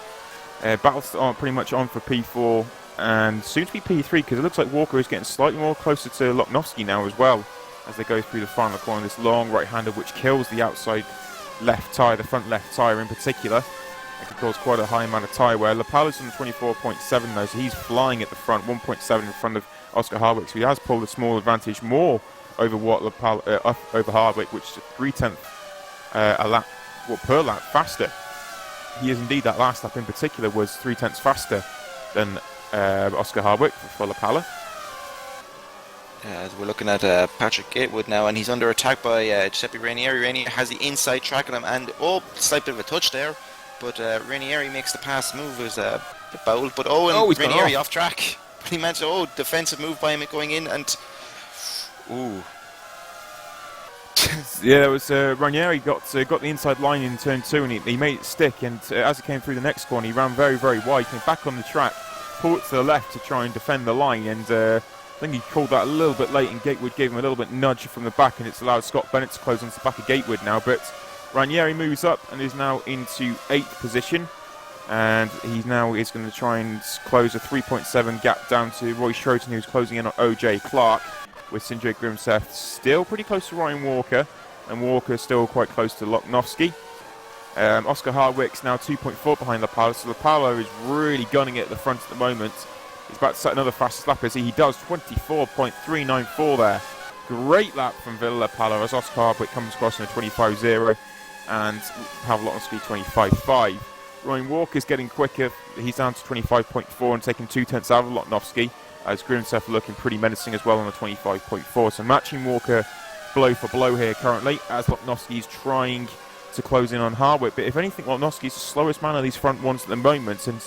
Battles are pretty much on for P4 and soon to be P3 because it looks like Walker is getting slightly more closer to Loknovsky now as well as they go through the final corner. This long right-hander which kills the outside left tyre, the front left tyre in particular. It can cause quite a high amount of tyre wear. Lapala's on 24.7 though, so he's flying at the front, 1.7 in front of Oscar Hardwick. So he has pulled a small advantage more over over Hardwick, which is 3/10 a lap, per lap faster. He is indeed, that last lap in particular was 3/10 faster than Oscar Hardwick for Lapala. We're looking at Patrick Gatewood now, and he's under attack by Giuseppe Ranieri. Ranieri has the inside track on him, and slight bit of a touch there, but Ranieri makes the pass move. It was a bit bold, but and Ranieri off track. But he managed defensive move by him going in, and yeah, it was Ranieri got the inside line in turn 2 and he made it stick, and as he came through the next corner he ran very, very wide, came back on the track, pulled it to the left to try and defend the line, and I think he called that a little bit late and Gatewood gave him a little bit nudge from the back, and it's allowed Scott Bennett to close onto the back of Gatewood now, but Ranieri moves up and is now into 8th position, and he now is going to try and close a 3.7 gap down to Roy Schroten, who's closing in on OJ Clark, with Sindre Grimseth still pretty close to Ryan Walker, and Walker still quite close to Loknovsky. Oscar Hardwick's now 2.4 behind Lapala, so Lapala is really gunning it at the front at the moment. He's about to set another fastest lap as he does, 24.394 there. Great lap from Villa Lapala as Oscar Hardwick comes across in a 25.0 and Pavel Loknovsky 25.5. Ryan Walker's getting quicker, he's down to 25.4 and taking 2/10 out of Loknovsky, as Grimseth are looking pretty menacing as well on the 25.4. So matching Walker blow for blow here currently, as Loknovsky's trying to close in on Hardwick. But if anything, Loknovsky's the slowest man of these front ones at the moment, and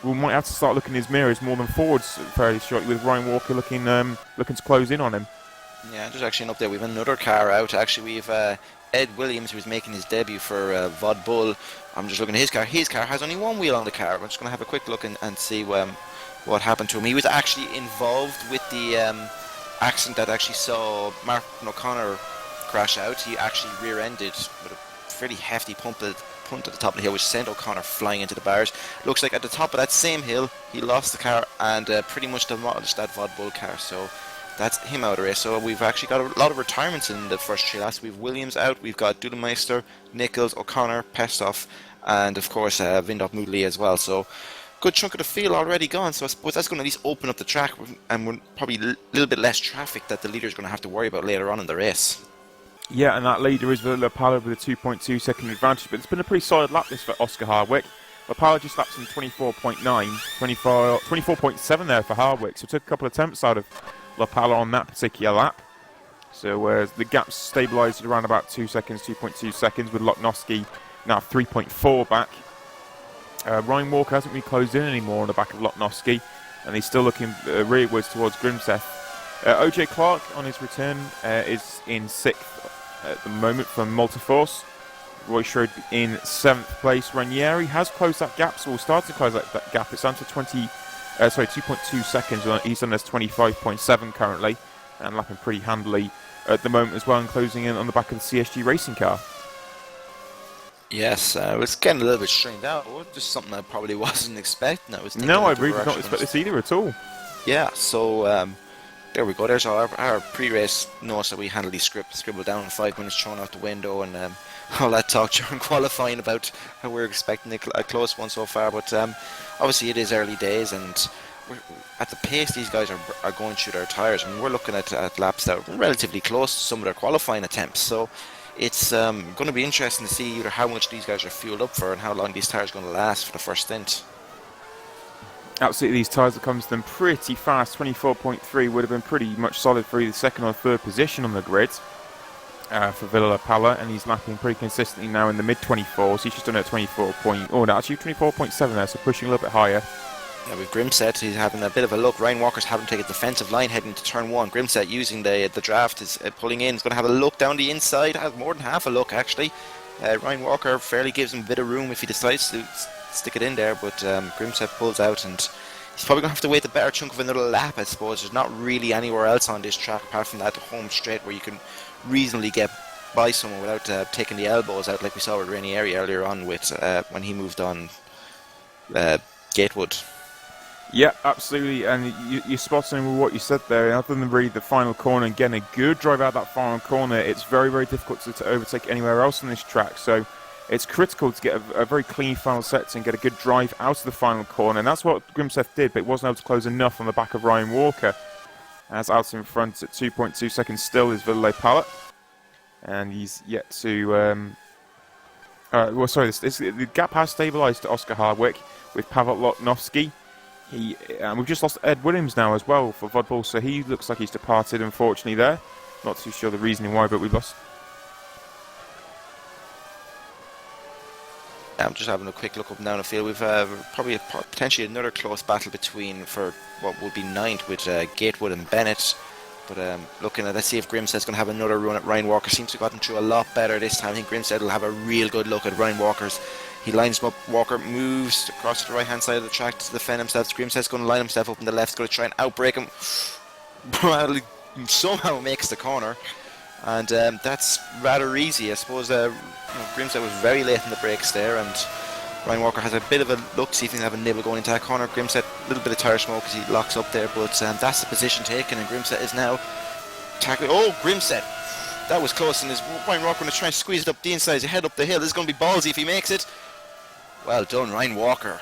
we might have to start looking in his mirrors more than forwards fairly shortly, with Ryan Walker looking to close in on him. Yeah, there's actually an update. We have another car out. Actually, we've Ed Williams, who's making his debut for Vod Bull. I'm just looking at his car. His car has only one wheel on the car. I'm just going to have a quick look and see what happened to him. He was actually involved with the accident that actually saw Martin O'Connor crash out. He actually rear-ended with a pretty hefty punt at the top of the hill, which sent O'Connor flying into the bars. Looks like at the top of that same hill, he lost the car and pretty much demolished that Vod Bull car. So that's him out of the race. So we've actually got a lot of retirements in the first 3 laps. We've Williams out, we've got Dudemeister, Nichols, O'Connor, Pestov, and of course Vindop Moodley as well. So good chunk of the field already gone, so I suppose that's going to at least open up the track, and we're probably a little bit less traffic that the leader's going to have to worry about later on in the race. Yeah, and that leader is Lapala with a 2.2 second advantage, but it's been a pretty solid lap this for Oscar Hardwick. Lapala just laps in 24.9, 24.7 there for Hardwick, so took a couple of attempts out of Lapala on that particular lap. So the gap's stabilised at around about 2 seconds, 2.2 seconds, with Loknovsky now 3.4 back. Ryan Walker hasn't really closed in anymore on the back of Loknovsky, and he's still looking rearwards towards Grimseth. OJ Clark on his return is in 6th at the moment from Multiforce. Roy Schroed in 7th place. Ranieri has closed that gap, so we'll start to close that gap. It's down to 2.2 seconds. He's on this 25.7 currently, and lapping pretty handily at the moment as well, and closing in on the back of the CSG racing car. Yes, it's getting a little bit strained out. Just something I probably wasn't expecting. I really did not expect this either at all. Yeah, so there we go. There's our pre-race notes that we handily scribbled down in 5 minutes, thrown out the window, and all that talk during qualifying about how we're expecting a close one so far. But obviously it is early days, and at the pace these guys are going through their tyres, and we're looking at laps that are relatively close to some of their qualifying attempts. So it's going to be interesting to see either how much these guys are fueled up for and how long these tyres are going to last for the first stint. Absolutely, these tyres have come to them pretty fast. 24.3 would have been pretty much solid for either second or third position on the grid. for Villa Pala, and he's lapping pretty consistently now in the mid-24s. He's just done it at 24 point, oh no, actually 24.7 there, so pushing a little bit higher. Yeah, with Grimseth, he's having a bit of a look. Ryan Walker's having to take a defensive line heading to turn 1. Grimseth using the draft, is pulling in. He's going to have a look down the inside, has more than half a look actually. Ryan Walker fairly gives him a bit of room if he decides to stick it in there, but Grimseth pulls out, and he's probably going to have to wait a better chunk of another lap, I suppose. There's not really anywhere else on this track apart from that home straight where you can reasonably get by someone without taking the elbows out, like we saw with Ranieri earlier on with when he moved on Gatewood. Yeah, absolutely, and you're spot on with what you said there. Other than really the final corner and getting a good drive out that final corner, it's very, very difficult to overtake anywhere else on this track. So it's critical to get a very clean final set and get a good drive out of the final corner, and that's what Grimseth did, but it wasn't able to close enough on the back of Ryan Walker. As out in front at 2.2 seconds still is Villa Pala, and he's yet to... the gap has stabilised to Oscar Hardwick with Pavel Lotnovsky. We've just lost Ed Williams now as well for Vodbull, so he looks like he's departed, unfortunately, there. Not too sure the reasoning why, but we've lost. I'm just having a quick look up and down the field. We've probably potentially another close battle between for what would be 9th with Gatewood and Bennett. But looking at, let's see if Grimseth's going to have another run at Ryan Walker. Seems to have gotten through a lot better this time. I think Grimseth will have a real good look at Ryan Walker's. He lines him up. Walker moves across to the right hand side of the track to defend himself. Grimseth's going to line himself up on the left. He's going to try and outbreak him. Somehow makes the corner, and that's rather easy. I suppose Grimseth was very late in the brakes there, and Ryan Walker has a bit of a look, see if he can have a nibble going into that corner. Grimseth, a little bit of tyre smoke as he locks up there, but that's the position taken, and Grimseth is now tackling. Oh, Grimseth! That was close, and Ryan Walker going to try and squeeze it up the inside as he head up the hill. This is going to be ballsy if he makes it. Well done, Ryan Walker.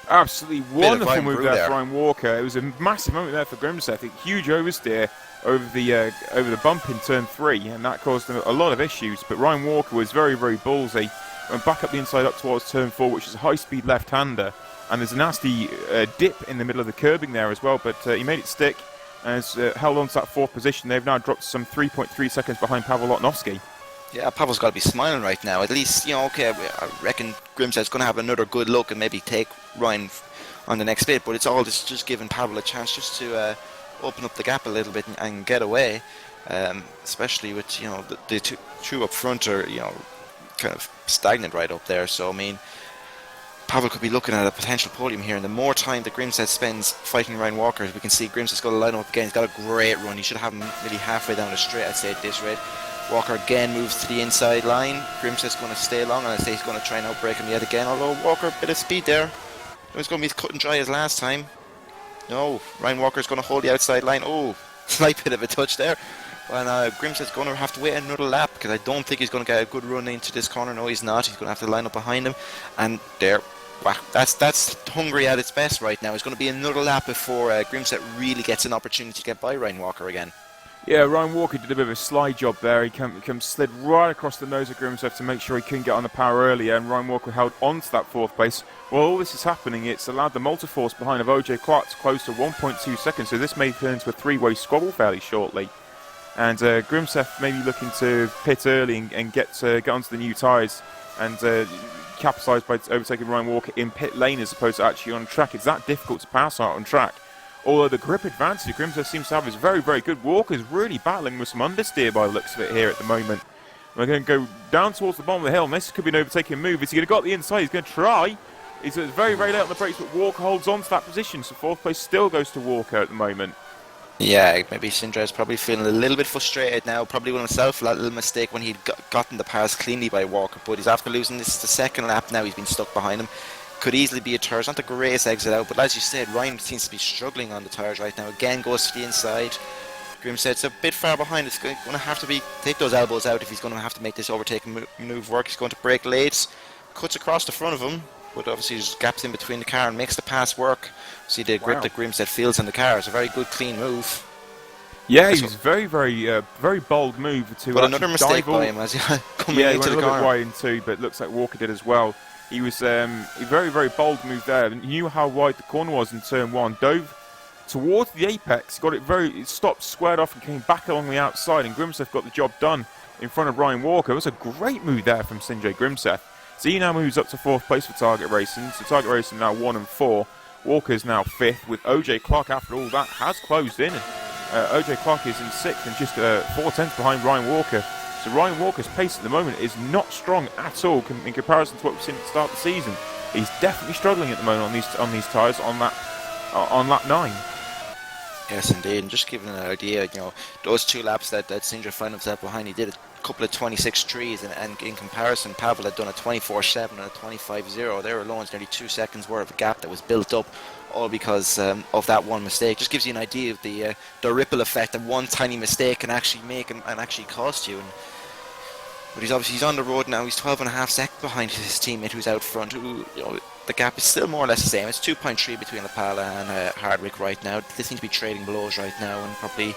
Absolutely wonderful move there for Ryan Walker. It was a massive moment there for Grimseth. A huge oversteer over the bump in turn 3, and that caused a lot of issues. But Ryan Walker was very, very ballsy. Went back up the inside up towards turn 4, which is a high-speed left-hander. And there's a nasty dip in the middle of the curbing there as well, but he made it stick and has held on to that 4th position. They've now dropped some 3.3 seconds behind Pavel Lotnovsky. Yeah, Pavel's got to be smiling right now. At least, okay, I reckon Grimseth's going to have another good look and maybe take Ryan on the next bit, but it's all just giving Pavel a chance just to open up the gap a little bit and get away, especially with, the two up front are, kind of stagnant right up there. So, I mean, Pavel could be looking at a potential podium here, and the more time that Grimseth spends fighting Ryan Walker, we can see Grimseth's got to line up again. He's got a great run. He should have him nearly halfway down the straight, I'd say, at this rate. Walker again moves to the inside line. Grimseth's going to stay long, and I'd say he's going to try and outbreak him yet again, although Walker, a bit of speed there. It was going to be cut and dry as last time. No, Ryan Walker's going to hold the outside line. Oh, slight bit of a touch there. And Grimseth's going to have to wait another lap, because I don't think he's going to get a good run into this corner. No, he's not. He's going to have to line up behind him. And there, wow, that's Hungary at its best right now. It's going to be another lap before Grimseth really gets an opportunity to get by Ryan Walker again. Yeah, Ryan Walker did a bit of a slide job there. He slid right across the nose of Grimseth to make sure he couldn't get on the power earlier, and Ryan Walker held on to that 4th place. While all this is happening, it's allowed the multi-force behind of OJ Clark to close to 1.2 seconds, so this may turn into a 3-way squabble fairly shortly. And Grimseth may be looking to pit early and get onto the new tyres and capitalise by overtaking Ryan Walker in pit lane as opposed to actually on track. It's that difficult to pass out on track. Although the grip advantage Grimseth seems to have is very, very good. Walker's really battling with some understeer by the looks of it here at the moment. We're going to go down towards the bottom of the hill, and this could be an overtaking move. Is he going to go up the inside? He's going to try. He's very, very late on the brakes, but Walker holds on to that position, so 4th place still goes to Walker at the moment. Yeah, maybe Sindra's probably feeling a little bit frustrated now. Probably with himself, a little mistake when he'd gotten the pass cleanly by Walker, but he's after losing this the 2nd lap now. He's been stuck behind him. Could easily be a third. It's not the greatest exit out, but as you said, Ryan seems to be struggling on the tyres right now. Again, goes to the inside. Grimseth's a bit far behind. It's going to have to take those elbows out if he's going to have to make this overtaking move work. He's going to brake late, cuts across the front of him, but obviously there's gaps in between the car and makes the pass work. See the grip that Grimseth feels on the car. It's a very good, clean move. Yeah, he's very, very bold move to. But another mistake by him as he coming into the car. Yeah, he went a little bit wide in 2, but it looks like Walker did as well. He was a very, very bold move there. He knew how wide the corner was in turn 1. Dove towards the apex, got it stopped, squared off, and came back along the outside. And Grimseth got the job done. in front of Ryan Walker. It was a great move there from Sinjay Grimseth. So he now moves up to 4th place for Target Racing. So Target Racing now 1 and 4. Walker's now 5th, with OJ Clark after all that has closed in. OJ Clark is in 6th and just 4 tenths behind Ryan Walker. So Ryan Walker's pace at the moment is not strong at all in comparison to what we've seen at the start of the season. He's definitely struggling at the moment on these tyres on lap 9. Yes, indeed. And just giving an idea, those 2 laps that Sindra found himself behind, he did a couple of 26.3s, and in comparison, Pavel had done a 24.7 and a 25.0. There alone is nearly 2 seconds worth of a gap that was built up, all because of that one mistake. Just gives you an idea of the ripple effect that one tiny mistake can actually make and actually cost you. But he's on the road now. He's 12.5 seconds behind his teammate who's out front. The gap is still more or less the same. It's 2.3 between Lapala and Hardwick right now. They seem to be trading blows right now and probably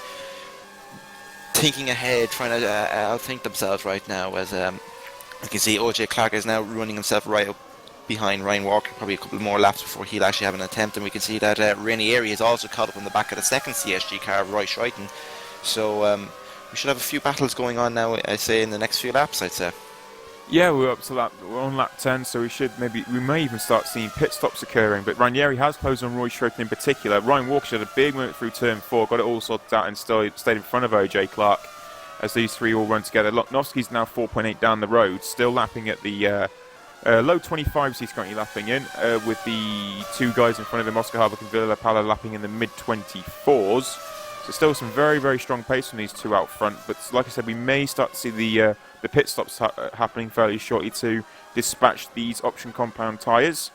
thinking ahead, trying to outthink themselves right now. As you can see, OJ Clark is now running himself right up behind Ryan Walker. Probably a couple more laps before he'll actually have an attempt. And we can see that Ranieri is also caught up in the back of the second CSG car of Roy Schreiten. So we should have a few battles going on now, I'd say, in the next few laps, I'd say. Yeah, we're on lap 10, so we may even start seeing pit stops occurring. But Ranieri has closed on Roy Schroeder in particular. Ryan Walker had a big moment through turn 4, got it all sorted out and stayed in front of OJ Clark as these 3 all run together. Loknowski's now 4.8 down the road, still lapping at the low 25s he's currently lapping in, with the 2 guys in front of him, Oscar Harvick and Villa Pala, lapping in the mid 24s. So still some very, very strong pace from these 2 out front. But like I said, we may start to see the pit stops happening fairly shortly to dispatch these option compound tyres.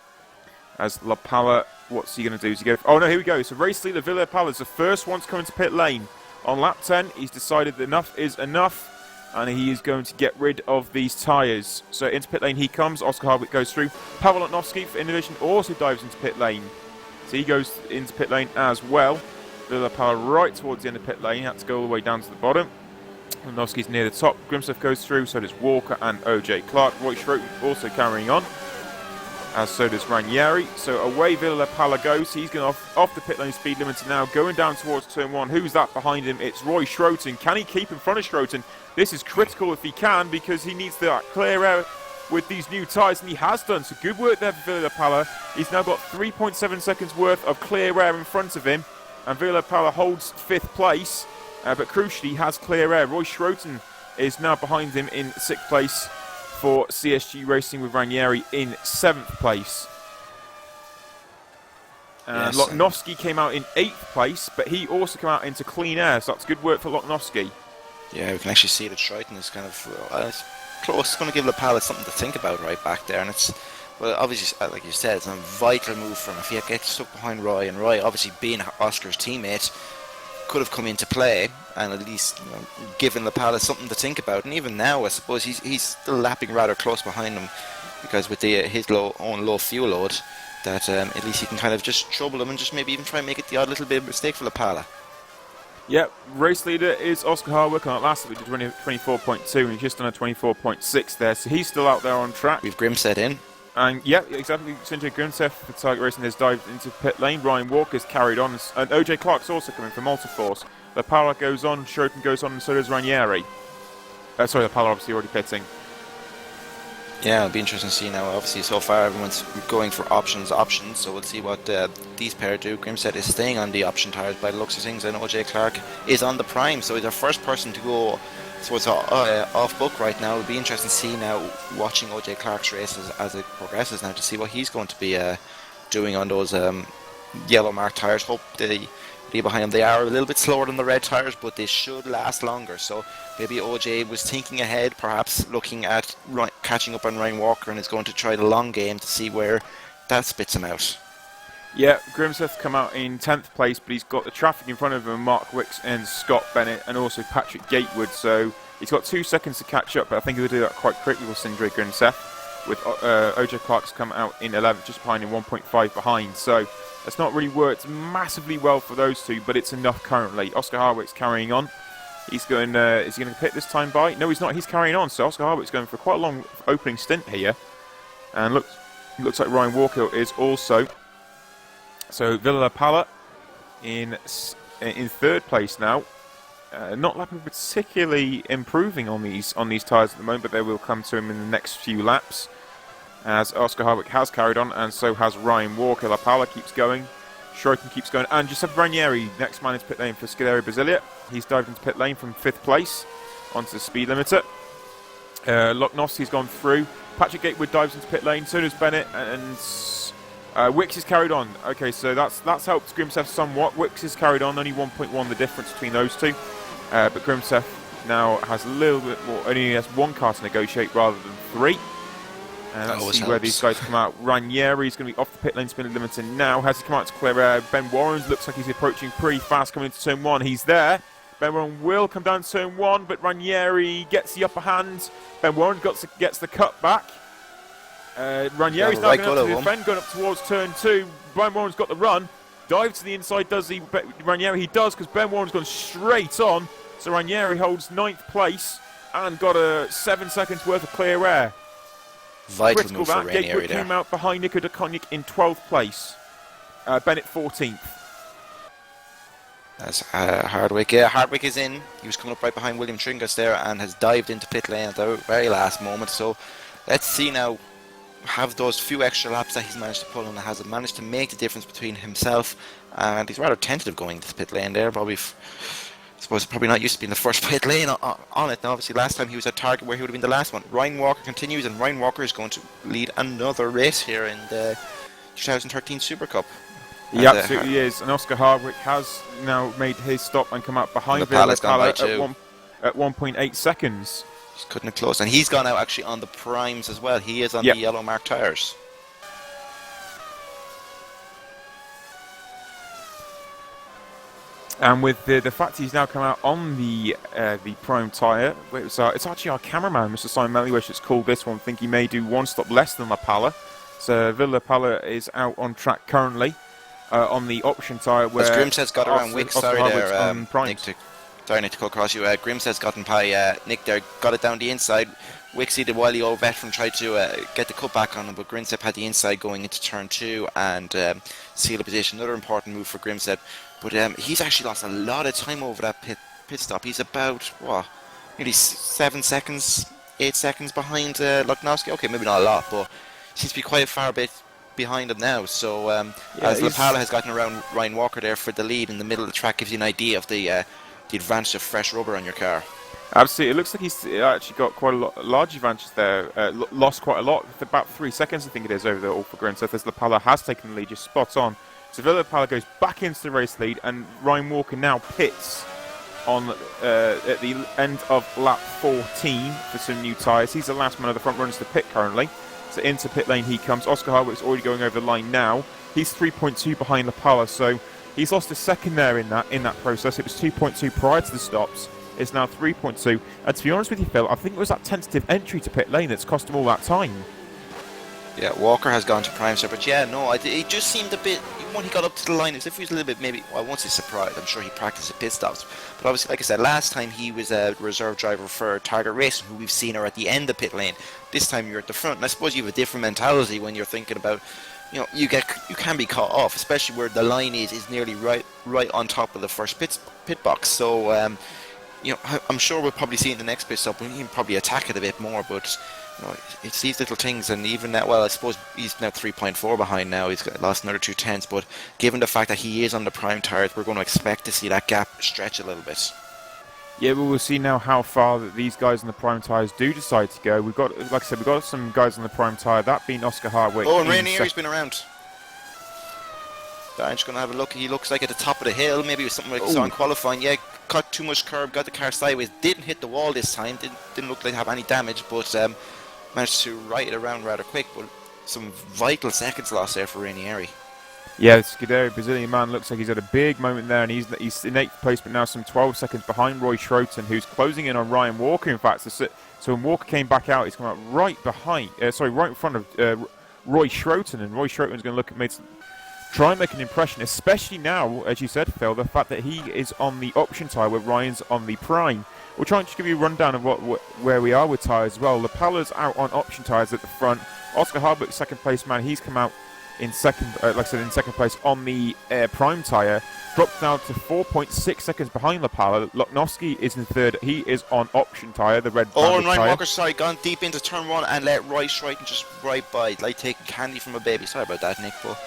As La Pala, what's he going to do? Is he go? Oh no, here we go. So race leader Villa Pala is the first one to come into pit lane. On lap 10, he's decided that enough is enough, and he is going to get rid of these tyres. So into pit lane he comes. Oscar Harvick goes through. Pavel Loknowski, in addition, also dives into pit lane. So he goes into pit lane as well. Villa Pala right towards the end of pit lane. He had to go all the way down to the bottom. Loknowski's near the top. Grimseth goes through, so does Walker and OJ Clark. Roy Schroeder also carrying on, as so does Ranieri. So away Villa Pala goes. He's going off the pit lane speed limiter now, going down towards turn 1. Who's that behind him? It's Roy Schroeder. Can he keep in front of Schroeder? This is critical if he can, because he needs that clear air with these new tyres, and he has done. So good work there for Villa Pala. He's now got 3.7 seconds worth of clear air in front of him, and Villa Pala holds 5th place. But crucially, he has clear air. Roy Schroeder is now behind him in 6th place for CSG Racing, with Ranieri in 7th place. And yes, Loknowski came out in 8th place, but he also came out into clean air, so that's good work for Loknowski. Yeah, we can actually see that Schreiten is kind of it's close. It's going to give Lapala something to think about right back there, and it's, well, obviously, like you said, it's a vital move for him. If he gets stuck behind Roy, and Roy, obviously being Oscar's teammate, could have come into play and at least given Lapala something to think about. And even now, I suppose he's still lapping rather close behind him, because with his own low fuel load, that at least he can kind of just trouble him and just maybe even try and make it the odd little bit of mistake for Lapala. Yep, race leader is Oscar Harwick. On that last week, we did 24.2, and he's just done a 24.6 there, so he's still out there on track. We've Grimseth in. And yeah, exactly. Sinjay Grimseth for Target Racing has dived into pit lane. Ryan Walker's carried on, and OJ Clark's also coming from Multiforce. The Pala goes on, Schroeder goes on, and so does Ranieri. Sorry, the Pala obviously already pitting. Yeah, it'll be interesting to see now. Obviously, so far everyone's going for options, so we'll see what these pair do. Grimseth is staying on the option tyres by the looks of things, and OJ Clark is on the prime, so he's our first person to go. So it's off book right now. It'll be interesting to see now, watching OJ Clark's races as it progresses now, to see what he's going to be doing on those yellow marked tyres. Hope they be behind him. They are a little bit slower than the red tyres, but they should last longer. So maybe OJ was thinking ahead, perhaps looking at catching up on Ryan Walker, and is going to try the long game to see where that spits him out. Yeah, Grimseth come out in 10th place, but he's got the traffic in front of him, Mark Wicks and Scott Bennett, and also Patrick Gatewood, so he's got 2 seconds to catch up, but I think he'll do that quite quickly with Sinjay Grimseth, with OJ Clark's come out in 11th, just behind him, 1.5 behind, so it's not really worked massively well for those two, but it's enough currently. Oscar Harwick's carrying on. He's going, is he going to pit this time by? No, he's not, he's carrying on, so Oscar Harwick's going for quite a long opening stint here, and looks like Ryan Walker is also. So Villa Pala in 3rd place now, not looking particularly improving on these tyres at the moment, but they will come to him in the next few laps. As Oscar Harwick has carried on, and so has Ryan Walker. La Pala keeps going, Schroeten keeps going, and Giuseppe Ranieri, next man into pit lane for Scuderia Brasilia. He's dived into pit lane from 5th place onto the speed limiter. Lochnos, he's gone through. Patrick Gatewood dives into pit lane, so does Bennett, and Wicks has carried on. Okay, so that's helped Grimseth somewhat. Wicks has carried on, only 1.1 the difference between those two. But Grimseth now has a little bit more, only has 1 car to negotiate rather than 3. Let's see where these guys come out. Ranieri's going to be off the pit lane speed limiter now. Has he come out to clear air? Ben Warren looks like he's approaching pretty fast coming into turn 1. He's there. Ben Warren will come down to turn 1, but Ranieri gets the upper hand. Ben Warren gets the cut back. Ranieri's now going to defend, going up towards turn 2. Ben Warren's got the run. Dive to the inside, does he? Ranieri, he does, because Ben Warren's gone straight on. So Ranieri holds 9th place and got a 7 seconds worth of clear air. Vital move for Ranieri Gatewood came out behind Nico de Cognac in 12th place. Bennett 14th. That's Hardwick. Yeah, Hardwick is in. He was coming up right behind William Tringas there and has dived into pit lane at the very last moment. So let's see now, have those few extra laps that he's managed to pull and has managed to make the difference between himself, and he's rather tentative going into the pit lane there. Probably, I suppose, probably not used to being the first pit lane on it. Now, obviously, last time he was at target where he would have been the last one. Ryan Walker continues, and Ryan Walker is going to lead another race here in the 2013 Supercup. He absolutely is, and Oscar Hardwick has now made his stop and come out behind Lapala's at 1.8 seconds. He's cutting it close, and he's gone out actually on the primes as well. He is on the yellow mark tyres. And with the fact he's now come out on the prime tyre, it's actually our cameraman, Mr. Simon Melliwish, that's called this one. I think he may do 1 stop less than La Pala. So Villa Pala is out on track currently on the option tyre. Where Grimseth's got around Wicks, sorry there, Nick, sorry Nick to cut across you. Grimseth's gotten by Nick there, got it down the inside. Wixie, the wily old veteran, tried to get the cut back on him, but Grimseth had the inside going into turn 2 and seal the position. Another important move for Grimseth. But he's actually lost a lot of time over that pit stop. He's about, nearly 7 seconds, 8 seconds behind Luknowski. Okay, maybe not a lot, but seems to be quite a far bit behind him now. So as La Pala has gotten around Ryan Walker there for the lead in the middle of the track, gives you an idea of the advantage of fresh rubber on your car. Absolutely. It looks like he's actually got quite a large advantage there. Lost quite a lot, about 3 seconds I think it is over the Alfa Grimseth, as La Pala has taken the lead, just spot on. So Villa Pala goes back into the race lead, and Ryan Walker now pits on at the end of lap 14 for some new tyres. He's the last man of the front runners to pit currently. So into pit lane he comes. Oscar Hardwick's already going over the line now. He's 3.2 behind La Pala, so he's lost a second there in that process. It was 2.2 prior to the stops. It's now 3.2. And to be honest with you, Phil, I think it was that tentative entry to pit lane that's cost him all that time. Yeah, Walker has gone to prime, sir, but it just seemed a bit, when he got up to the line, as if he was a little bit, maybe, I won't say surprised, I'm sure he practiced at pit stops, but obviously, like I said, last time he was a reserve driver for Target Racing, who we've seen are at the end of pit lane. This time you're at the front, and I suppose you have a different mentality when you're thinking about, you can be caught off, especially where the line is nearly right on top of the first pit box, so, I'm sure we'll probably see in the next pit stop, we can probably attack it a bit more, but it's these little things, and even that, I suppose he's now 3.4 behind now, he's lost another 2 tenths, but given the fact that he is on the prime tyres, we're going to expect to see that gap stretch a little bit. Yeah, but we'll see now how far that these guys on the prime tyres do decide to go. We've got, like I said, we've got some guys on the prime tyre, that being Oscar Hardwick. Oh, and Ranieri's been around. I'm just going to have a look. He looks like at the top of the hill, maybe it was something like saw in qualifying. Yeah, cut too much curb, got the car sideways, didn't hit the wall this time, didn't look like have any damage, but managed to right it around rather quick, but some vital seconds lost there for Ranieri. Yeah, the Scuderia Brazilian man looks like he's had a big moment there, and he's in 8th place, but now some 12 seconds behind Roy Schroeten, who's closing in on Ryan Walker, in fact. So when Walker came back out, he's come out right in front of Roy Schroeten, and Roy Schroeten's going to try and make an impression, especially now, as you said, Phil, the fact that he is on the option tyre where Ryan's on the prime. We'll try and just give you a rundown of where we are with tyres as well. La Pala's out on option tyres at the front. Oscar Hardwick, second place man, he's come out in second, like I said, in second place on the prime tyre, dropped down to 4.6 seconds behind Lapala. Loknowski is in third. He is on option tyre, the red and Ryan tyre. Walker, sorry, gone deep into turn one and let right and just right by, like taking candy from a baby. Sorry about that, Nick, but...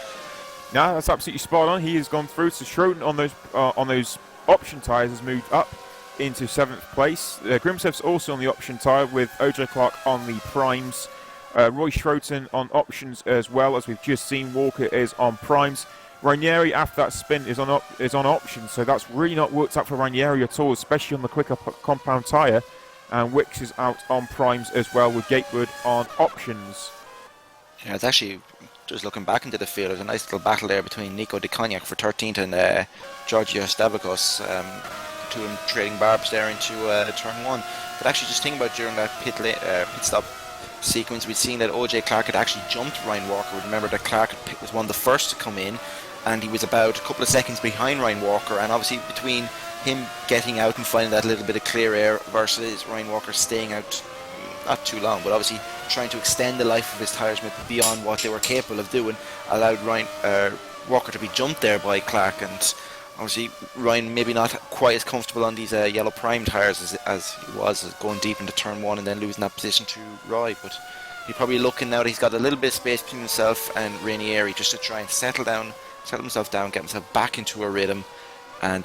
No, that's absolutely spot on. He has gone through. So Schroden on those option tyres has moved up into 7th place. Grimsev's also on the option tyre with OJ Clark on the primes. Roy Schroten on options as well, as we've just seen. Walker is on primes. Ranieri, after that spin, is on options, so that's really not worked out for Ranieri at all, especially on the quicker compound tyre. And Wicks is out on primes as well, with Gatewood on options. Yeah, it's actually, just looking back into the field, there's a nice little battle there between Nico De Cognac for 13th and Georgios Stavakos. Two of them trading barbs there into turn one. But actually, just think about during that pit stop sequence, we'd seen that OJ Clark had actually jumped Ryan Walker. Remember that Clark was one of the first to come in, and he was about a couple of seconds behind Ryan Walker, and obviously between him getting out and finding that little bit of clear air versus Ryan Walker staying out not too long, but obviously trying to extend the life of his tyres beyond what they were capable of doing, allowed Ryan Walker to be jumped there by Clark. And obviously Ryan maybe not quite as comfortable on these yellow prime tyres as he was going deep into turn one and then losing that position to Roy, but he's probably looking now that he's got a little bit of space between himself and Ranieri just to try and settle himself down, get himself back into a rhythm, and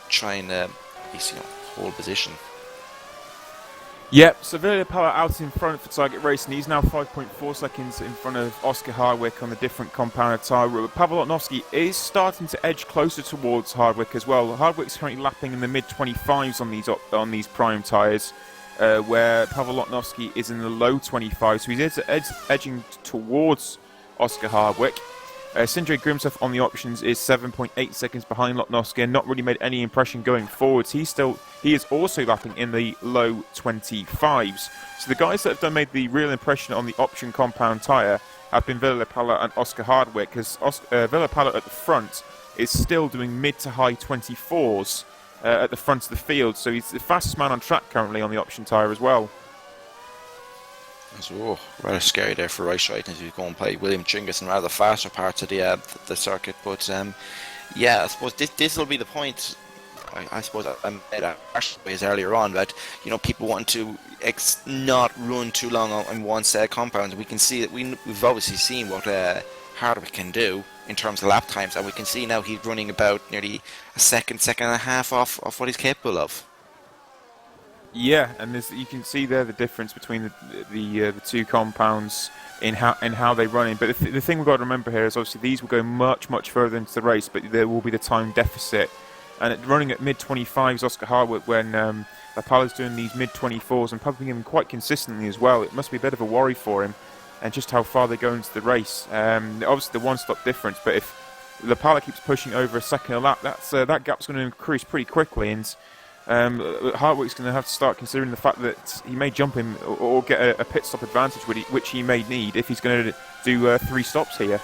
try and hold position. Yep, so Villa Power out in front for Target Racing. He's now 5.4 seconds in front of Oscar Hardwick on the different compound tyre. Pavel Lotnowski is starting to edge closer towards Hardwick as well. Hardwick's currently lapping in the mid-25s on these prime tyres, where Pavel Lotnowski is in the low 25s, so he's edging towards Oscar Hardwick. Sindre Grimseth on the options is 7.8 seconds behind Lotnowski and not really made any impression going forwards. He is also lapping in the low 25s. So the guys that have made the real impression on the option compound tyre have been Villapalla and Oscar Hardwick, because Villapalla at the front is still doing mid to high 24s at the front of the field. So he's the fastest man on track currently on the option tyre as well. So, rather scary there for Rice Right as we go and play William Chingus in rather the faster parts of the circuit. But yeah, I suppose this will be the point. I suppose I made a ways earlier on that people want to not run too long on one set of compounds. We can see that we've obviously seen what Hardwick can do in terms of lap times, and we can see now he's running about nearly a second and a half off what he's capable of. Yeah, and you can see there the difference between the two compounds in how they run in. But the thing we've got to remember here is obviously these will go much further into the race, but there will be the time deficit. And running at mid-25s, Oscar Hardwick, when Lapala's doing these mid-24s and pumping him quite consistently as well, it must be a bit of a worry for him, and just how far they go into the race. Obviously the one-stop difference, but if Lapala keeps pushing over a second a lap, that gap's going to increase pretty quickly, and Hardwick's going to have to start considering the fact that he may jump him or get a pit stop advantage, which he may need if he's going to do 3 stops here.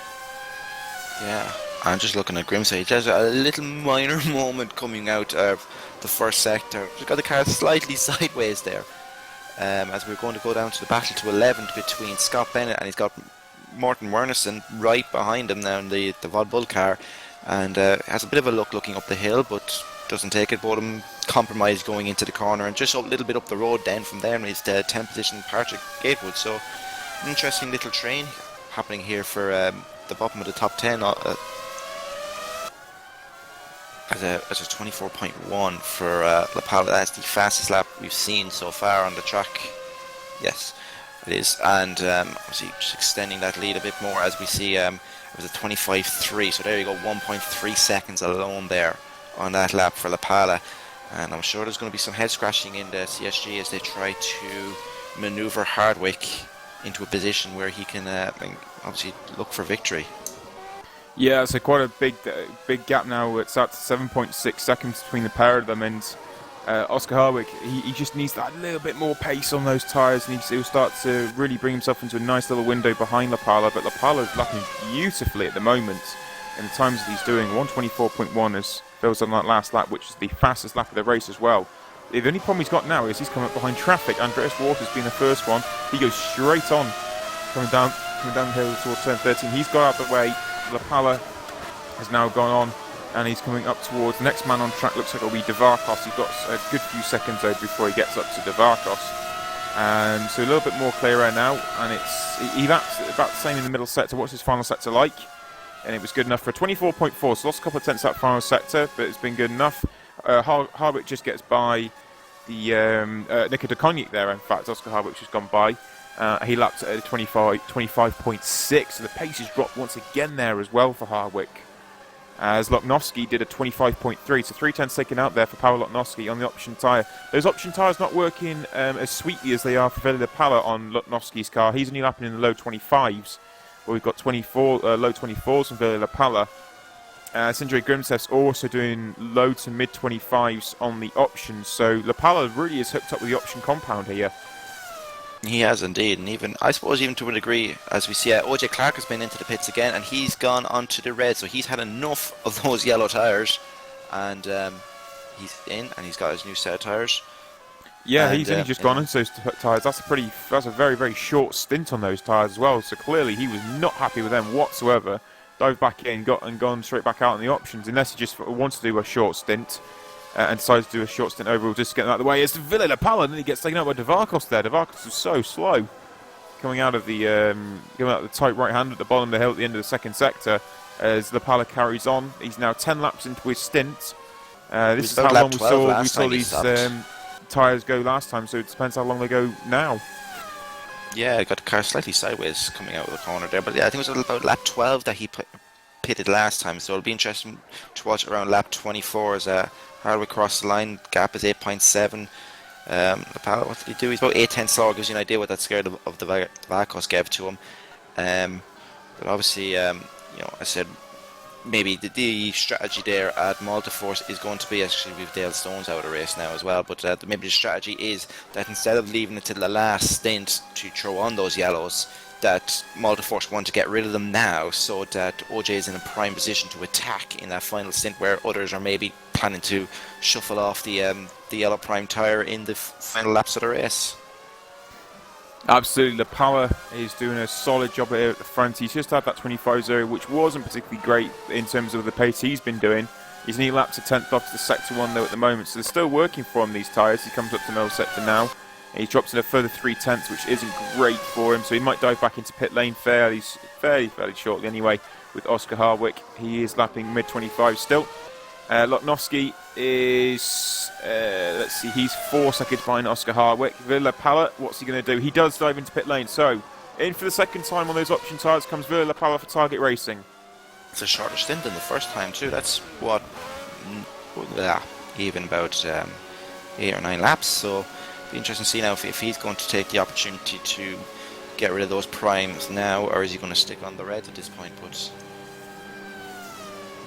Yeah, I'm just looking at Grimsey. There's a little minor moment coming out of the first sector. He's got the car slightly sideways there, as we're going to go down to the battle to 11th between Scott Bennett, and he's got Morten Wernerson right behind him now in the Vod Bull car, and has a bit of a look looking up the hill, but doesn't take it. Both of them compromise going into the corner, and just a little bit up the road then from there is the 10th position Patrick Gatewood. So an interesting little train happening here for the bottom of the top 10 as a 24.1 for Lapala. That's the fastest lap we've seen so far on the track. Yes, it is, and obviously just extending that lead a bit more as we see it was a 25.3, so there you go, 1.3 seconds alone there on that lap for Lapala, and I'm sure there's going to be some head scratching in the CSG as they try to manoeuvre Hardwick into a position where he can obviously look for victory. Yeah, so quite a big gap now. It's at 7.6 seconds between the pair of them, and Oscar Hardwick, he just needs that little bit more pace on those tyres, and he'll start to really bring himself into a nice little window behind Lapala. But Lapala's lapping beautifully at the moment in the times that he's doing. 124.1 as Phil's on that last lap, which is the fastest lap of the race as well. The only problem he's got now is he's coming up behind traffic. Andreas Waters being the first one. He goes straight on, coming down the hill towards turn 13. He's got out of the way. Lapala has now gone on, and he's coming up towards the next man on track. Looks like it'll be Devarkos. He's got a good few seconds though before he gets up to Devarkos. And so a little bit more clear air now, and he's about the same in the middle sector. What's his final sector like? And it was good enough for a 24.4, so lost a couple of tenths that final sector, but it's been good enough. Harwick just gets by the Niko de Konik there. In fact, Oscar Harwick just gone by. He lapped at a 25.6, so the pace has dropped once again there as well for Harwick. As Loknovsky did a 25.3, so 3 tenths taken out there for Paweł Loknovsky on the option tyre. Those option tyres not working as sweetly as they are for Vili Lapala on Loknovsky's car. He's only lapping in the low 25s, where we've got low 24s from Vili Lapala. Sindre Grimseth's also doing low to mid 25s on the options, so Lapala really is hooked up with the option compound here. He has indeed, and even I suppose even to a degree, as we see, OJ Clark has been into the pits again, and he's gone onto the red, so he's had enough of those yellow tyres, and he's in, and he's got his new set of tyres. Yeah, he's only just gone into those tyres. That's a very, very short stint on those tyres as well. So clearly he was not happy with them whatsoever. Dived back in, gone straight back out on the options, unless he just wants to do a short stint. And decides to do a short stint overall, just getting out of the way. It's Vili Lapala, and then he gets taken out by Devarkos there. Devarkos was so slow, coming out of the tight right hand at the bottom of the hill at the end of the second sector. As Lapala carries on, he's now 10 laps into his stint. This is how long we saw these tyres go last time, so it depends how long they go now. Yeah, got the car slightly sideways coming out of the corner there, but yeah, I think it was about lap 12 that he pitted last time, so it'll be interesting to watch around lap 24 as Harwick crossed the line. Gap is 8.7. Lapala, what did he do? He's about 8 tenths slower. Gives you an idea what that scare of the Devarkos gave to him. But obviously, I said maybe the strategy there at Multiforce is going to be, actually with Dale Stones out of the race now as well, but maybe the strategy is that instead of leaving it till the last stint to throw on those yellows, that Multiforce want to get rid of them now, so that OJ is in a prime position to attack in that final stint, where others are maybe planning to shuffle off the yellow prime tyre in the final laps of the race. Absolutely, Lapala is doing a solid job here at the front. He's just had that 25-0, which wasn't particularly great in terms of the pace he's been doing. He's only lapped a 10th off to Sector 1 though at the moment, so they're still working for him, these tyres. He comes up to middle sector now. He drops in a further 3 tenths, which isn't great for him, so he might dive back into pit lane fairly shortly anyway with Oscar Harwick. He is lapping mid-25 still. Loknovsky is, he's 4 seconds behind Oscar Harwick. Vili Lapala, what's he going to do? He does dive into pit lane, so in for the second time on those option tyres comes Vili Lapala for Target Racing. It's a shorter stint than the first time too. That's what, even about 8 or 9 laps, so it'll be interesting to see now if he's going to take the opportunity to get rid of those primes now, or is he going to stick on the reds at this point. But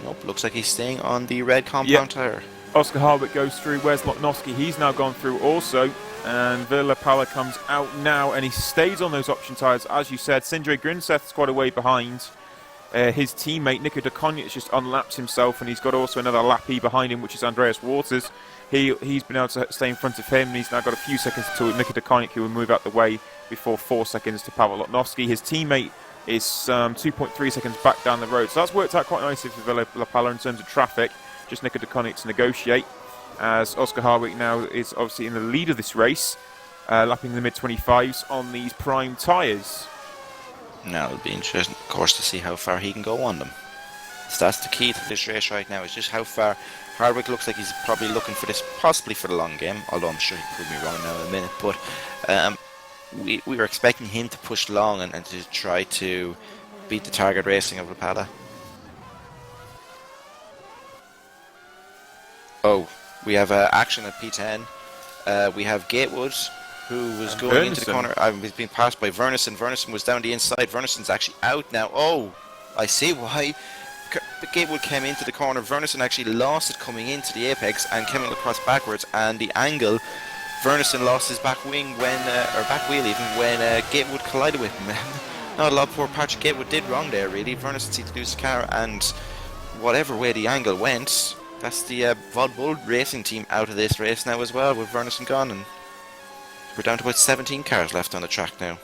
nope, looks like he's staying on the red compound tyre. Oscar Harwick goes through. Where's Loknovsky? He's now gone through also. And Vili Lapala comes out now, and he stays on those option tyres. As you said, Sindre Grimseth's quite a way behind. His teammate, Niko de Konik, just unlaps himself, and he's got also another lappy behind him, which is Andreas Waters. He's been able to stay in front of him, and he's now got a few seconds to Niko de Konik, who will move out the way before 4 seconds to Paweł Loknovsky. His teammate is 2.3 seconds back down the road. So that's worked out quite nicely for Vili Lapala in terms of traffic. Just Niko de Konik to negotiate, as Oscar Harwick now is obviously in the lead of this race, lapping the mid-25s on these prime tyres. Now it'll be interesting, of course, to see how far he can go on them. So that's the key to this race right now, is just how far. Harwick looks like he's probably looking for this, possibly for the long game, although I'm sure he could be wrong now in a minute, but we were expecting him to push long and to try to beat the target racing of Lapala. Oh, we have action at P10. We have Gatewood, who was going into the corner. He's being passed by Verneson. Verneson was down the inside. Verneson's actually out now. Oh, I see why. Gatewood came into the corner. Verneson actually lost it coming into the apex and came across backwards. And the angle, Verneson lost his back wing or back wheel even, when Gatewood collided with him. Not a lot poor Patrick Gatewood did wrong there, really. Verneson seemed to lose the car, and whatever way the angle went, that's the Vod Bull racing team out of this race now as well, with Verneson gone, and we're down to about 17 cars left on the track now.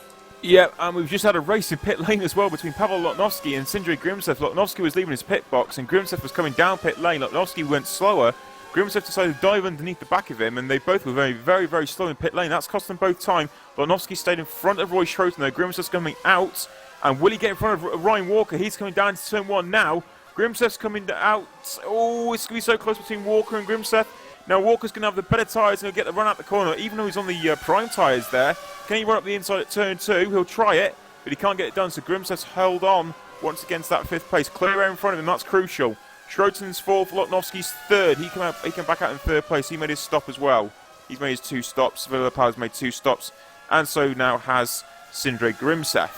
Yeah, and we've just had a race in pit lane as well between Pavel Lotnovsky and Sindri Grimsev. Lotnovsky was leaving his pit box and Grimsev was coming down pit lane. Lotnovsky went slower. Grimsev decided to dive underneath the back of him, and they both were very slow in pit lane. That's cost them both time. Lotnovsky stayed in front of Roy Schroeter, though. Grimsev's coming out, and will he get in front of Ryan Walker? He's coming down to turn 1 now. Grimsev's coming out. Oh, it's going to be so close between Walker and Grimsev. Now Walker's going to have the better tyres and he'll get the run out the corner, even though he's on the prime tyres there. Can he run up the inside at turn 2? He'll try it, but he can't get it done, so Grimsev's held on once again to that 5th place. Clear air in front of him, that's crucial. Schroeten's 4th, Lotnovsky's 3rd. He came back out in 3rd place. He made his stop as well. He's made his 2 stops. Villapala's made 2 stops, and so now has Sindri Grimsev.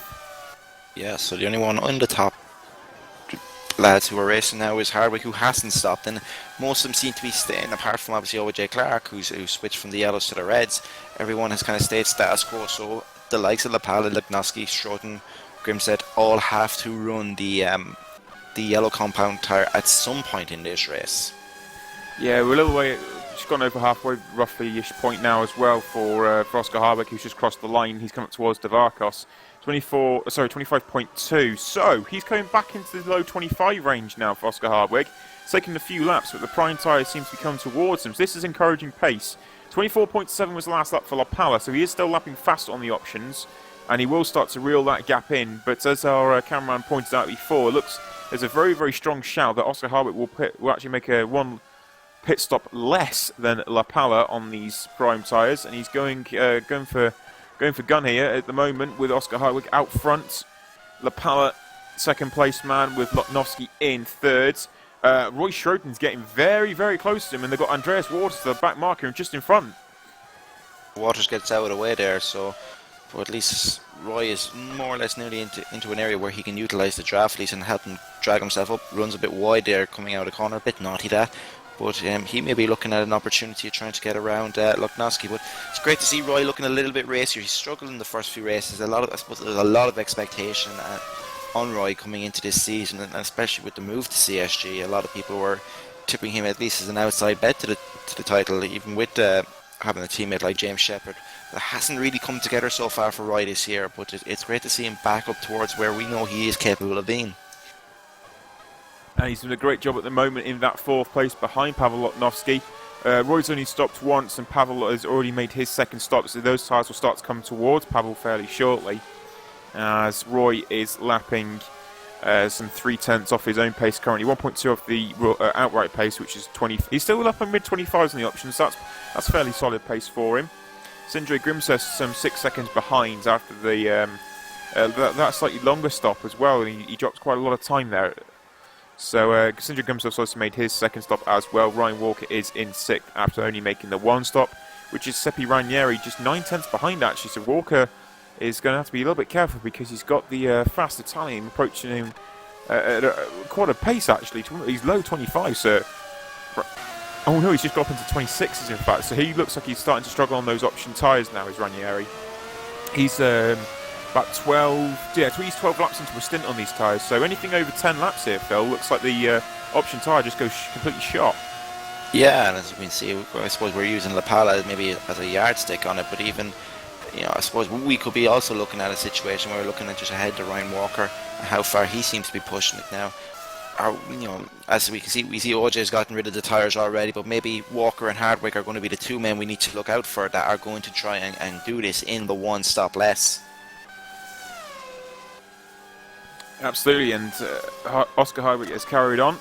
Yeah, so the only one on the top lads who are racing now is Hardwick, who hasn't stopped, and most of them seem to be staying, apart from obviously OJ Clark, who switched from the yellows to the reds. Everyone has kind of stayed status quo, so the likes of Lapala, Lipnowski, Schroeter, Grimseth all have to run the yellow compound tyre at some point in this race. Yeah, we're a little way, just gone over halfway, roughly-ish point now as well for Oscar Hardwick, who's just crossed the line. He's come up towards Devarkos. 25.2. So he's coming back into the low 25 range now for Oscar Hardwick. It's taken a few laps, but the prime tyres seem to be coming towards him. So this is encouraging pace. 24.7 was the last lap for Lapala, so he is still lapping fast on the options, and he will start to reel that gap in. But as our cameraman pointed out before, it looks there's a very strong shout that Oscar Hardwick will actually make a 1 pit stop less than Lapala on these prime tyres, and he's going for gun here at the moment with Oscar Hardwick out front. Lapala, 2nd place man, with Lotnovsky in 3rd. Roy Schroeten's getting very close to him, and they've got Andreas Waters, the back marker, just in front. Waters gets out of the way there, so at least Roy is more or less nearly into an area where he can utilise the draft lease and help him drag himself up. Runs a bit wide there coming out of the corner, a bit naughty that. But he may be looking at an opportunity of trying to get around Lotnovsky. But it's great to see Roy looking a little bit racier. He struggled in the first few races. I suppose there's a lot of expectation on Roy coming into this season, and especially with the move to CSG. A lot of people were tipping him at least as an outside bet to the title, even with having a teammate like James Shepherd. That hasn't really come together so far for Roy this year, but it's great to see him back up towards where we know he is capable of being. And he's doing a great job at the moment in that 4th place behind Pavel Lotnovsky. Roy's only stopped once, and Pavel has already made his 2nd stop, so those tyres will start to come towards Pavel fairly shortly, as Roy is lapping some 3/10 off his own pace currently, 1.2 off the outright pace, which is 20. He's still lapping mid-25s on the options, so that's fairly solid pace for him. Sindri Grimsev some 6 seconds behind after the that slightly longer stop as well, and he drops quite a lot of time there. So Sindri Grimsev's also made his 2nd stop as well. Ryan Walker is in 6th after only making the 1 stop, which is Seppi Ranieri just 9/10 behind actually. So Walker is going to have to be a little bit careful because he's got the fast Italian approaching him at quite a pace actually. He's low 25, so... Oh no, he's just got up into 26s in fact. So he looks like he's starting to struggle on those option tyres now, is Ranieri. He's about 12, he's 12 laps into a stint on these tyres, so anything over 10 laps here, Phil, looks like the option tyre just goes completely shot. Yeah, and as you can see, I suppose we're using Lapala maybe as a yardstick on it, but even, I suppose we could be also looking at a situation where we're looking at just ahead to Ryan Walker and how far he seems to be pushing it now. As we can see, OJ's gotten rid of the tyres already, but maybe Walker and Hardwick are going to be the 2 men we need to look out for that are going to try and do this in the 1 stop less. Absolutely, and Oscar Hardwick has carried on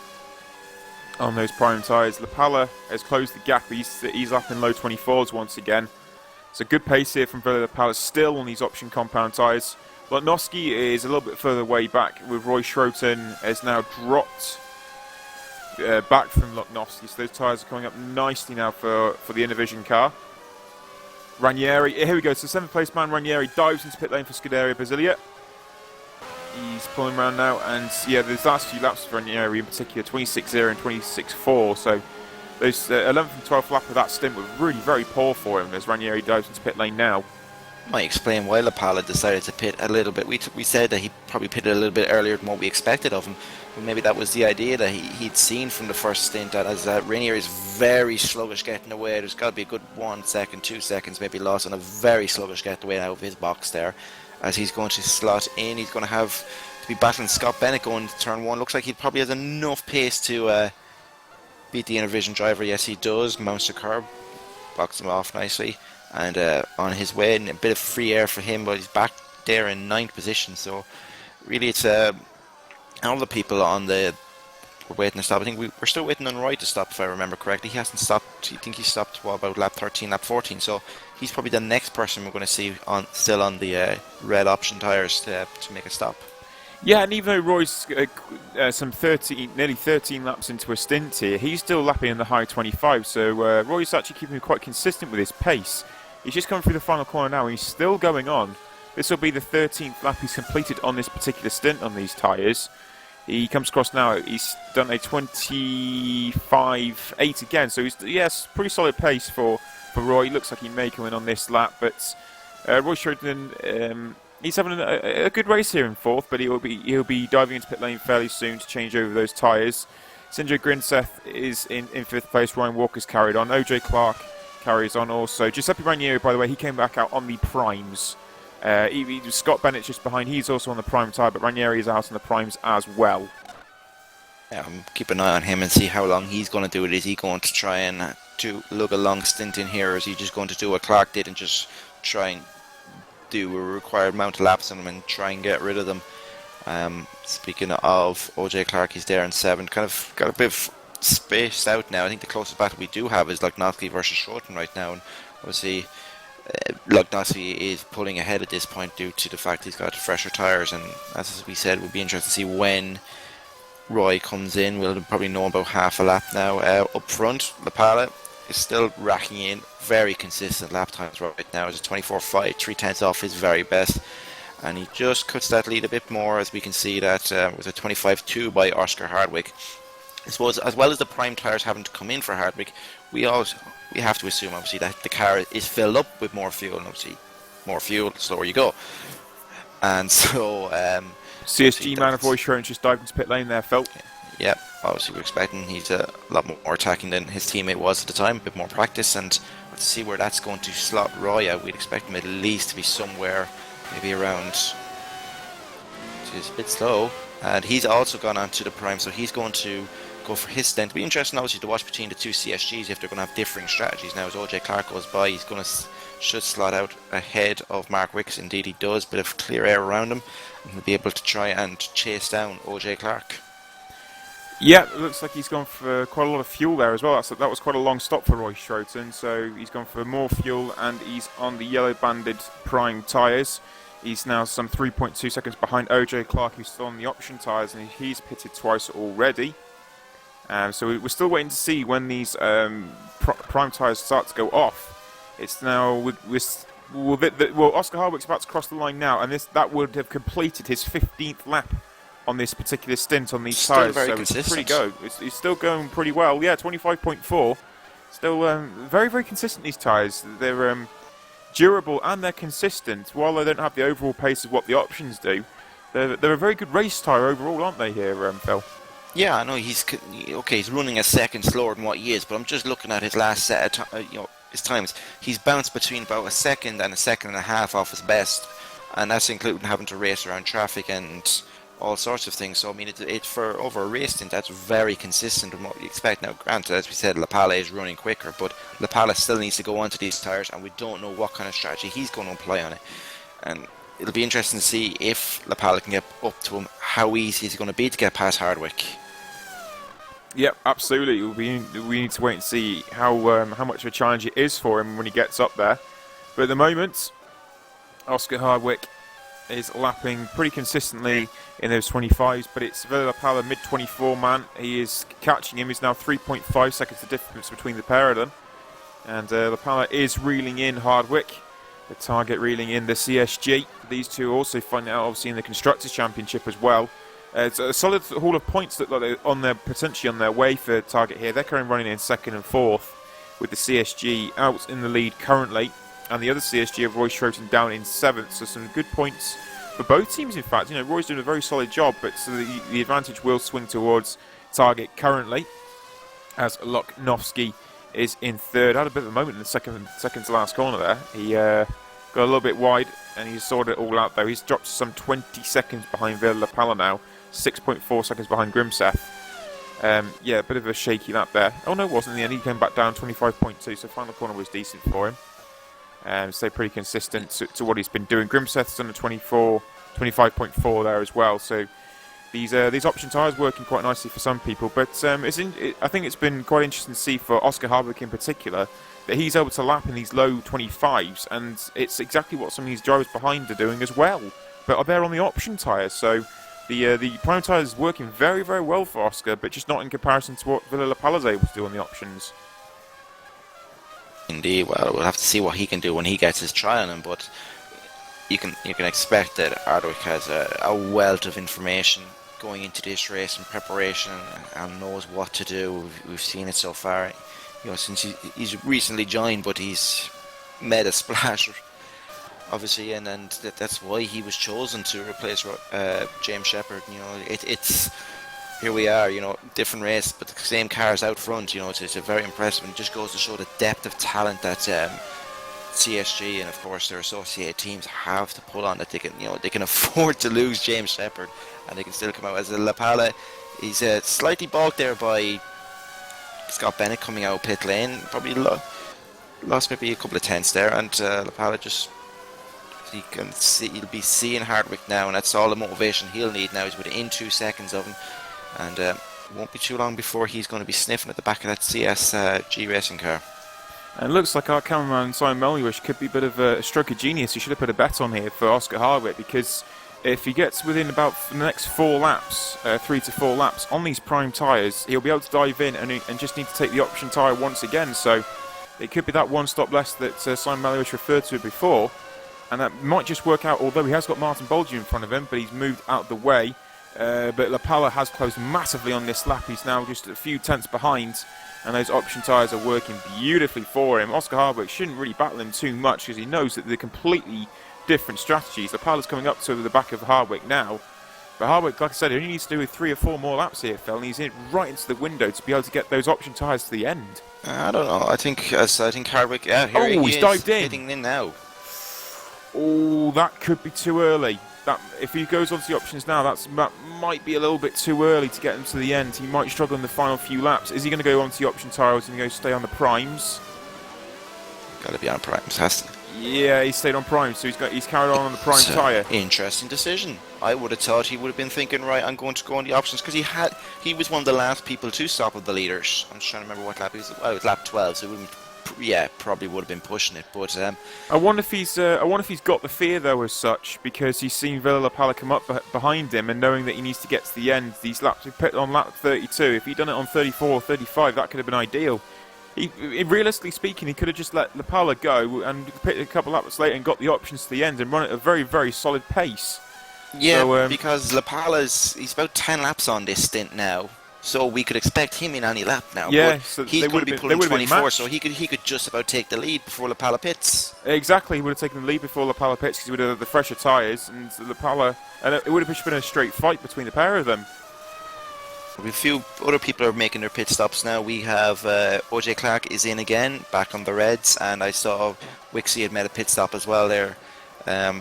those prime tyres. Lapala has closed the gap. He's up in low 24s once again. It's a good pace here from Lapala, still on these option compound tyres. Lotnovsky is a little bit further way back, with Roy Schroeter has now dropped back from Lotnovsky, so those tyres are coming up nicely now for the Innovision car. Ranieri, here we go, so 7th place man Ranieri dives into pit lane for Scuderia Basilia. He's pulling around now, and yeah, those last few laps for Ranieri in particular, 26.0 and 26.4, so those 11th and 12th lap of that stint were really very poor for him as Ranieri dives into pit lane now. Might explain why Lapala decided to pit a little bit. We said that he probably pitted a little bit earlier than what we expected of him, but maybe that was the idea that he'd seen from the first stint, that as Ranieri is very sluggish getting away, there's got to be a good 1 second, 2 seconds maybe lost, and a very sluggish getting away out of his box there. as he's going to slot in. He's going to have to be battling Scott Bennett going to turn 1. Looks like he probably has enough pace to beat the Intervision driver. Yes, he does. Mounts the curb, blocks him off nicely, and on his way, and a bit of free air for him, but he's back there in 9th position. So really, it's all the people on the we're waiting to stop. I think we're still waiting on Roy to stop, if I remember correctly. He hasn't stopped. I think he stopped about lap 13, lap 14. So he's probably the next person we're going to see still on the red option tyres to make a stop. Yeah, and even though Roy's nearly 13 laps into a stint here, he's still lapping in the high 25. So Roy's actually keeping quite consistent with his pace. He's just coming through the final corner now, and he's still going on. This will be the 13th lap he's completed on this particular stint on these tyres. He comes across now, he's done a 25.8 again, so he's, yes, pretty solid pace for Roy. Looks like he may come in on this lap, but Roy Sheridan, he's having a good race here in 4th, but he'll be diving into pit lane fairly soon to change over those tyres. Sindre Grinseth is in 5th place, Ryan Walker's carried on, OJ Clark carries on also. Giuseppe Ranieri, by the way, he came back out on the primes. Scott Bennett's just behind. He's also on the prime tyre, but Ranieri is out on the primes as well. Yeah, keep an eye on him and see how long he's going to do it. Is he going to try and lug a long stint in here, or is he just going to do what Clark did and just try and do a required amount of laps on him and try and get rid of them? Speaking of OJ Clark, he's there in 7th. Kind of got a bit of spaced out now. I think the closest battle we do have is Lugnosky versus Shorten right now, and obviously Lugnosky is pulling ahead at this point due to the fact he's got fresher tyres, and as we said, we'll be interested to see when Roy comes in. We'll probably know about half a lap now. Up front, Lapala is still racking in very consistent lap times right now. It's a 24.5, 3/10 off his very best, and he just cuts that lead a bit more, as we can see that with a 25.2 by Oscar Hardwick. I suppose, as well as the prime tyres having to come in for Hardwick, we have to assume, obviously, that the car is filled up with more fuel, and obviously, more fuel, the slower you go. And so, CSG man of Roy Sheridan just dived into pit lane there, Phil. Yeah, obviously we're expecting he's a lot more attacking than his teammate was at the time, a bit more practice, and to see where that's going to slot Roy out, we'd expect him at least to be somewhere, maybe around, he's a bit slow, and he's also gone on to the prime, so he's going to go for his stint. It'll be interesting, obviously, to watch between the two CSGs if they're going to have differing strategies. Now, as OJ Clark goes by, he's going to should slot out ahead of Mark Wicks. Indeed, he does. Bit of clear air around him, and he'll be able to try and chase down OJ Clark. Yeah, it looks like he's gone for quite a lot of fuel there as well. That was quite a long stop for Roy Sheridan, so he's gone for more fuel, and he's on the yellow banded prime tyres. He's now some 3.2 seconds behind OJ Clark, who's still on the option tyres, and he's pitted twice already. So we're still waiting to see when these prime tyres start to go off. It's now Oscar Hardwick's about to cross the line now, and that would have completed his 15th lap on this particular stint on these tyres. So it's pretty good. It's still going pretty well. Yeah, 25.4. Still very, very consistent, these tyres. They're durable and they're consistent. While they don't have the overall pace of what the options do, they're a very good race tyre overall, aren't they here, Phil? Yeah, I know he's running a second slower than what he is, but I'm just looking at his last set of his times. He's bounced between about a second and a half off his best, and that's including having to race around traffic and all sorts of things. So I mean, it's for over a race stint, that's very consistent with what we expect. Now, granted, as we said, Lapala is running quicker, but Lapala still needs to go onto these tyres, and we don't know what kind of strategy he's going to apply on it. And it'll be interesting to see if Lapala can get up to him, how easy is it going to be to get past Hardwick. Yep, absolutely. We need to wait and see how much of a challenge it is for him when he gets up there. But at the moment, Oscar Hardwick is lapping pretty consistently in those 25s, but it's Villa Lapala mid-24 man. He is catching him. He's now 3.5 seconds the difference between the pair of them. And Lapala is reeling in Hardwick. The target reeling in the CSG. These two also find out, obviously, in the Constructors' Championship as well. It's a solid haul of points that they're potentially on their way for Target here. They're currently running in 2nd and 4th, with the CSG out in the lead currently, and the other CSG of Roy Sheridan down in 7th. So some good points for both teams. In fact, Roy's doing a very solid job, but so the advantage will swing towards Target currently, as Loknovsky is in 3rd. Had a bit of a moment in the second to last corner there. He got a little bit wide, and he's sorted it all out though. He's dropped some 20 seconds behind Villa Lapala now, 6.4 seconds behind Grimseth. Yeah, a bit of a shaky lap there. Oh no, it wasn't in the end. He came back down 25.2, so final corner was decent for him. Stayed pretty consistent to what he's been doing. Grimseth's done a 25.4 there as well, so these option tyres working quite nicely for some people. But I think it's been quite interesting to see for Oscar Hardwick in particular that he's able to lap in these low 25s, and it's exactly what some of these drivers behind are doing as well. But they're on the option tyres, so the prime tyre is working very, very well for Oscar, but just not in comparison to what Villa Lapala is able to do on the options. Indeed, well, we'll have to see what he can do when he gets his try on him, but you can expect that Hardwick has a wealth of information going into this race and preparation, and knows what to do. We've seen it so far, since he's recently joined, but he's made a splash, obviously, and that's why he was chosen to replace James Shepherd. It's here we are, different race, but the same cars out front. It's a very impressive, and it just goes to show the depth of talent that CSG and of course their associated teams have to put on, that they can afford to lose James Shepherd and they can still come out as a Lapala. He's slightly balked there by Scott Bennett coming out pit lane, probably lost maybe a couple of tenths there, and Lapala he'll be seeing Hardwick now, and that's all the motivation he'll need now. He's within 2 seconds of him, and it won't be too long before he's going to be sniffing at the back of that CSG racing car. And it looks like our cameraman Simon Melwish could be a bit of a stroke of genius. He should have put a bet on here for Oscar Hardwick, because if he gets within about the next 4 laps, 3 to 4 laps on these prime tyres, he'll be able to dive in and just need to take the option tyre once again. So it could be that one stop less that Simon Melwish referred to before, and that might just work out, although he has got Martin Bolger in front of him, but he's moved out of the way. But Lapala has closed massively on this lap. He's now just a few tenths behind, and those option tyres are working beautifully for him. Oscar Hardwick shouldn't really battle him too much, because he knows that they're completely different strategies. Lapala's coming up to the back of Hardwick now, but Hardwick, like I said, he only needs to do 3 or 4 more laps here, Phil, and he's in right into the window to be able to get those option tyres to the end. I don't know. I think Hardwick. Yeah, here he's dived in. Hitting in now. Oh, that could be too early. That if he goes onto the options now, that might be a little bit too early to get him to the end. He might struggle in the final few laps. Is he going to go onto the option tyre, or is he going to go stay on the primes? Got to be on primes, has to. Yeah, he stayed on primes, so he's carried on the prime tyre. Interesting decision. I would have thought he would have been thinking, right, I'm going to go on the options, because he was one of the last people to stop with the leaders. I'm just trying to remember what lap he was. Well, it was lap 12, so it wouldn't. Yeah, probably would have been pushing it, but I wonder if he's got the fear though, as such, because he's seen Villa Lapala come up behind him, and knowing that he needs to get to the end. These laps he put on lap 32. If he'd done it on 34 or 35, that could have been ideal. Realistically speaking, he could have just let Lapala go and pit a couple laps later and got the options to the end and run at a very, very solid pace. Yeah, so, because he's about 10 laps on this stint now. So we could expect him in any lap now. Yeah, but so he's going to be pulling 24, so he could just about take the lead before Lapala pits. Exactly, he would have taken the lead before Lapala pits, because he would have had the fresher tyres, and Lapala, and it would have just been a straight fight between the pair of them. A few other people are making their pit stops now. We have OJ Clark is in again, back on the Reds, and I saw Wixie had made a pit stop as well there.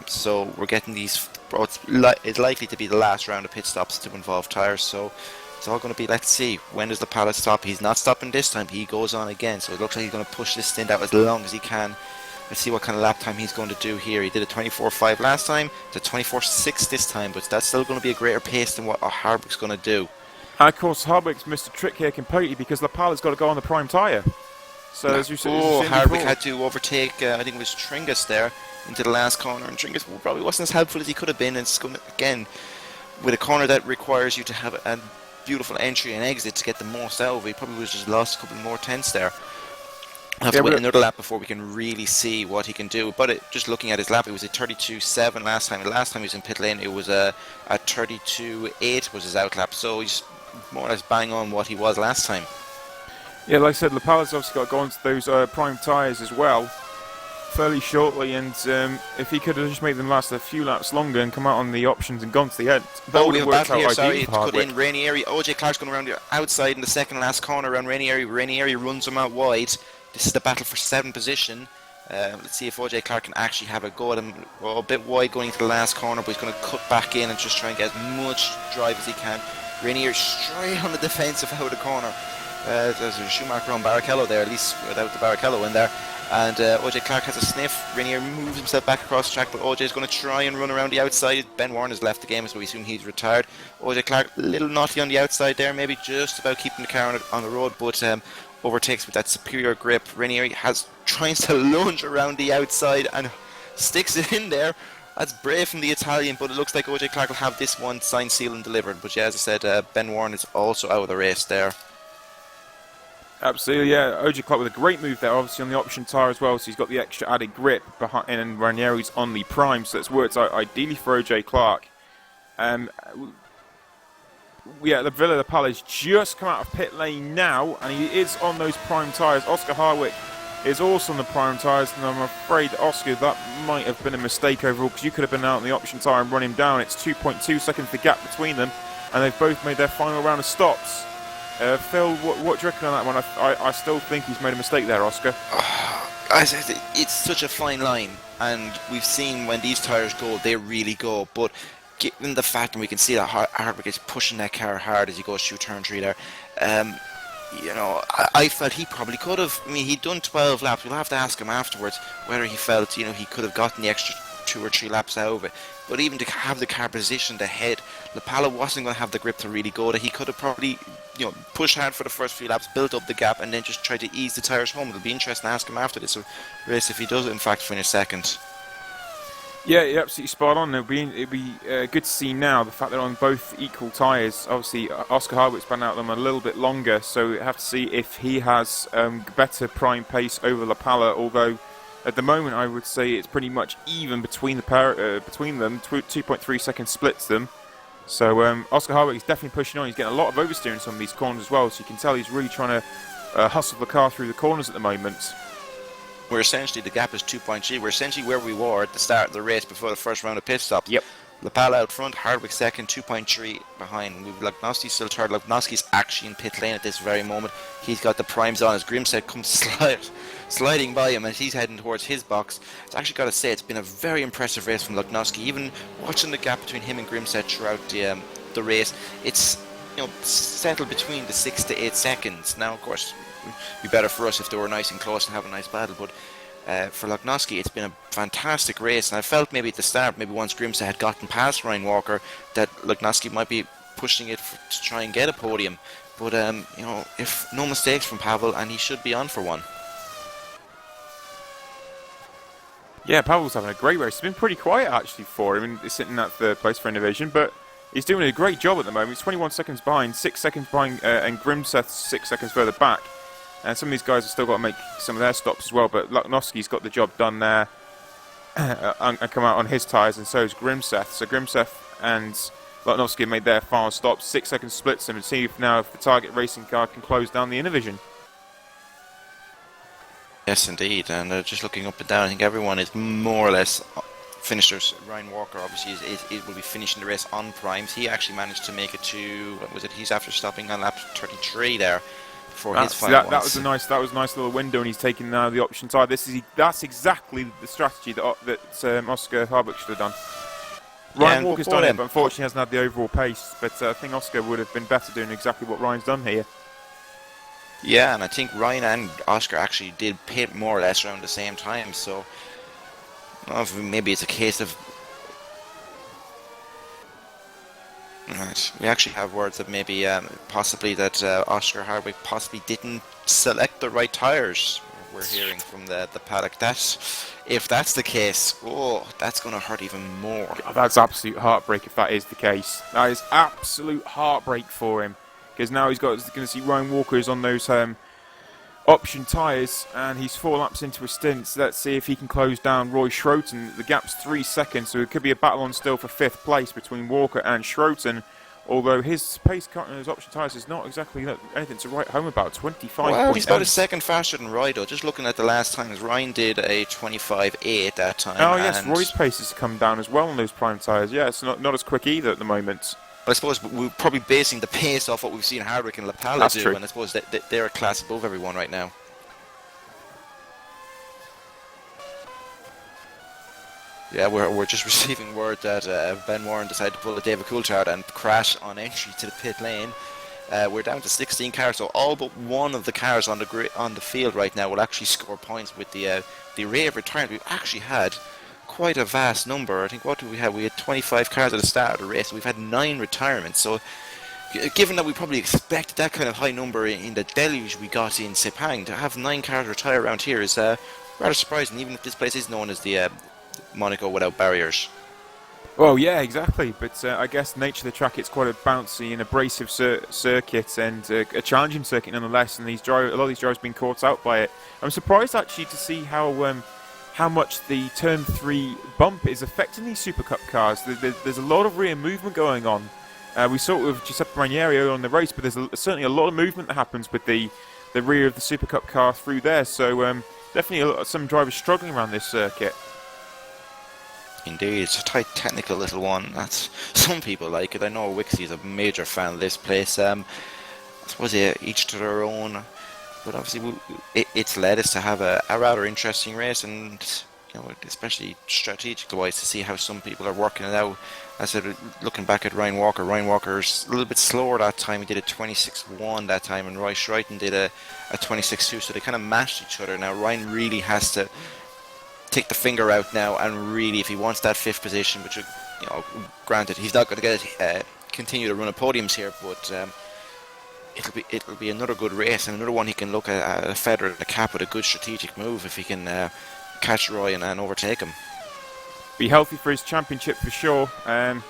So we're getting these. It's likely to be the last round of pit stops to involve tyres. So it's all going to be, let's see, when does Lapala stop? He's not stopping this time. He goes on again. So it looks like he's going to push this stint out as long as he can. Let's see what kind of lap time he's going to do here. He did a 24.5 last time. It's a 24.6 this time, but that's still going to be a greater pace than what Hardwick's going to do. And of course, Hardwick's missed a trick here completely, because Lapala's got to go on the prime tyre. So as you said, Hardwick had to overtake, I think it was Tringus there, into the last corner, and Tringus probably wasn't as helpful as he could have been. It's going to, again, with a corner that requires you to have a beautiful entry and exit to get the most out of it, he probably was just lost a couple more tenths there. I'll have to wait another lap before we can really see what he can do. But just looking at his lap, it was a 32.7 last time. The last time he was in pit lane, it was a 32.8 was his out lap. So he's more or less bang on what he was last time. Yeah, like I said, Lapala's obviously got to go onto those prime tyres as well fairly shortly, and if he could have just made them last a few laps longer and come out on the options and gone to the end, that would have worked out ideally for Hardwick. Put in Rainieri. OJ Clark's going around the outside in the second last corner around Rainieri. Rainieri runs him out wide. This is the battle for 7th position. Let's see if OJ Clark can actually have a go at him. Well, a bit wide going into the last corner, but he's going to cut back in and just try and get as much drive as he can. Rainier straight on the defensive out of the corner. There's a Schumacher on Barrichello there, at least without the Barrichello in there. And OJ Clark has a sniff. Rainier moves himself back across the track, but OJ is going to try and run around the outside. Ben Warren has left the game, so we assume he's retired. OJ Clark, a little naughty on the outside there, maybe just about keeping the car on the road, but overtakes with that superior grip. Rainier tries to lunge around the outside and sticks it in there. That's brave from the Italian, but it looks like OJ Clark will have this one signed, sealed and delivered. But yeah, as I said, Ben Warren is also out of the race there. Absolutely, yeah. OJ Clark with a great move there, obviously on the option tyre as well, so he's got the extra added grip behind, and Ranieri's on the prime, so it's worked out ideally for OJ Clark. Yeah, the Villa de Pala's just come out of pit lane now, and he is on those prime tyres. Oscar Harwick is also on the prime tyres, and I'm afraid, Oscar, that might have been a mistake overall, because you could have been out on the option tyre and run him down. It's 2.2 seconds the gap between them, and they've both made their final round of stops. Phil, what do you reckon on that one? I still think he's made a mistake there, Oscar. It's such a fine line, and we've seen when these tyres go, they really go. But given the fact, and we can see that Harwick is pushing that car hard as he goes through turn 3 there, I felt he probably could have. I mean, he'd done 12 laps. We'll have to ask him afterwards whether he felt, he could have gotten the extra 2 or 3 laps out of it. But even to have the car positioned ahead, Lapala wasn't going to have the grip to really go there. He could have probably, pushed hard for the first few laps, built up the gap, and then just tried to ease the tyres home. It'll be interesting to ask him after this race if he does, in fact, finish second. Yeah, you're absolutely spot on. It'll be good to see now the fact they're on both equal tyres. Obviously, Oscar Harwick's been out them a little bit longer, so we have to see if he has better prime pace over Lapala. Although at the moment, I would say it's pretty much even between between them. 2.3 seconds splits them. So Oscar Harwick is definitely pushing on. He's getting a lot of oversteer in some of these corners as well. So you can tell he's really trying to hustle the car through the corners at the moment. We're essentially, the gap is 2.3. We're essentially where we were at the start of the race before the first round of pit stops. Yep. Lapala out front, Hardwick second, 2.3 behind. We've Lognosky still third. Lognosky's actually in pit lane at this very moment. He's got the primes on as Grimstead comes sliding by him, and he's heading towards his box. I've actually got to say, it's been a very impressive race from Lognosky. Even watching the gap between him and Grimstead throughout the race, it's settled between the 6 to 8 seconds. Now, of course, it'd be better for us if they were nice and close and have a nice battle, but for Lognosky, it's been a fantastic race, and I felt maybe at the start, maybe once Grimstead had gotten past Ryan Walker, that Lognosky might be pushing it to try and get a podium. But if no mistakes from Pavel, and he should be on for one. Yeah, Pavel's having a great race. It's been pretty quiet actually for him, and he's sitting at third place for innovation, but he's doing a great job at the moment. He's 21 seconds behind, 6 seconds behind, and Grimseth's 6 seconds further back. And some of these guys have still got to make some of their stops as well, but Lognosky's got the job done there and come out on his tyres, and so has Grimseth. So Grimseth and Lognosky made their final stops. 6 seconds splits them, and see if now if the Target racing car can close down the Innovision. Yes, indeed. And just looking up and down, I think everyone is more or less finishers. Ryan Walker obviously will be finishing the race on primes. He actually managed to make it to, what was it? He's after stopping on lap 33 there for his final. That was a nice little window, and he's taking now the option tyre. That's exactly the strategy that Oscar Harwick should have done. Ryan Walker's done it, but unfortunately hasn't had the overall pace. But I think Oscar would have been better doing exactly what Ryan's done here. Yeah, and I think Ryan and Oscar actually did pit more or less around the same time, so maybe it's a case of... Right. We actually have words that maybe possibly that Oscar Harwick possibly didn't select the right tyres. We're hearing from the paddock. If that's the case, that's going to hurt even more. Oh, that's absolute heartbreak if that is the case. That is absolute heartbreak for him. Because now he's going to see Ryan Walker is on those option tyres, and he's 4 laps into a stint. So let's see if he can close down Roy Schroten. The gap's 3 seconds, so it could be a battle on still for 5th place between Walker and Schroten. Although his pace cut on his option tyres is not exactly anything to write home about. 25. Well, he's about a second faster than Roy, though. Just looking at the last times, Ryan did a 25.8 that time. Oh yes, Roy's pace has come down as well on those prime tyres. Yeah, it's not as quick either at the moment. I suppose we're probably basing the pace off what we've seen Hardwick and Lapala do, true. And I suppose that they're a class above everyone right now. Yeah, we're just receiving word that Ben Warren decided to pull a David Coulthard and crash on entry to the pit lane. We're down to 16 cars, so all but one of the cars on the field right now will actually score points with the array of retirement. We've actually had quite a vast number. I think, what do we have? We had 25 cars at the start of the race. We've had 9 retirements. So given that we probably expected that kind of high number in the deluge we got in Sepang, to have 9 cars retire around here is rather surprising, even if this place is known as the Monaco without barriers. Well, yeah, exactly. But I guess the nature of the track, it's quite a bouncy and abrasive circuit, and a challenging circuit nonetheless. And a lot of these drivers have been caught out by it. I'm surprised actually to see how much the turn 3 bump is affecting these Supercup cars. There's a lot of rear movement going on. We saw it with Giuseppe Ranieri earlier on the race, but there's certainly a lot of movement that happens with the rear of the Supercup car through there. So definitely some drivers struggling around this circuit. Indeed, it's a tight, technical little one. That's some people like it. I know Wixie is a major fan of this place. I suppose each to their own, but obviously it's led us to have a rather interesting race, and especially strategically wise, to see how some people are working it out. I said, looking back at Ryan Walker's a little bit slower that time. He did a 26.1 that time, and Roy Schreiten did a 26.2, so they kind of matched each other. Now Ryan really has to take the finger out now, and really, if he wants that 5th position, which, granted, he's not going to continue to run at podiums here, but it'll be another good race, and another one he can look at a feather in the cap with a good strategic move if he can catch Roy and overtake him. Be healthy for his championship for sure. I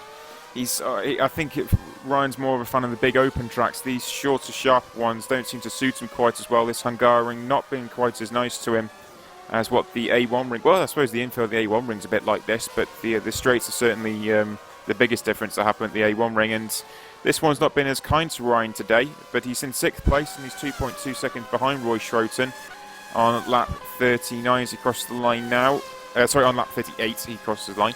think Ryan's more of a fan of the big open tracks. These shorter, sharp ones don't seem to suit him quite as well. This Hungarian not being quite as nice to him as what the A1 ring. Well, I suppose the infield of the A1 ring's a bit like this, but the straights are certainly the biggest difference that happened at the A1 ring, and this one's not been as kind to Ryan today, but he's in 6th place and he's 2.2 seconds behind Roy Schroten on lap 39 as he crosses the line now. On lap 38 he crosses the line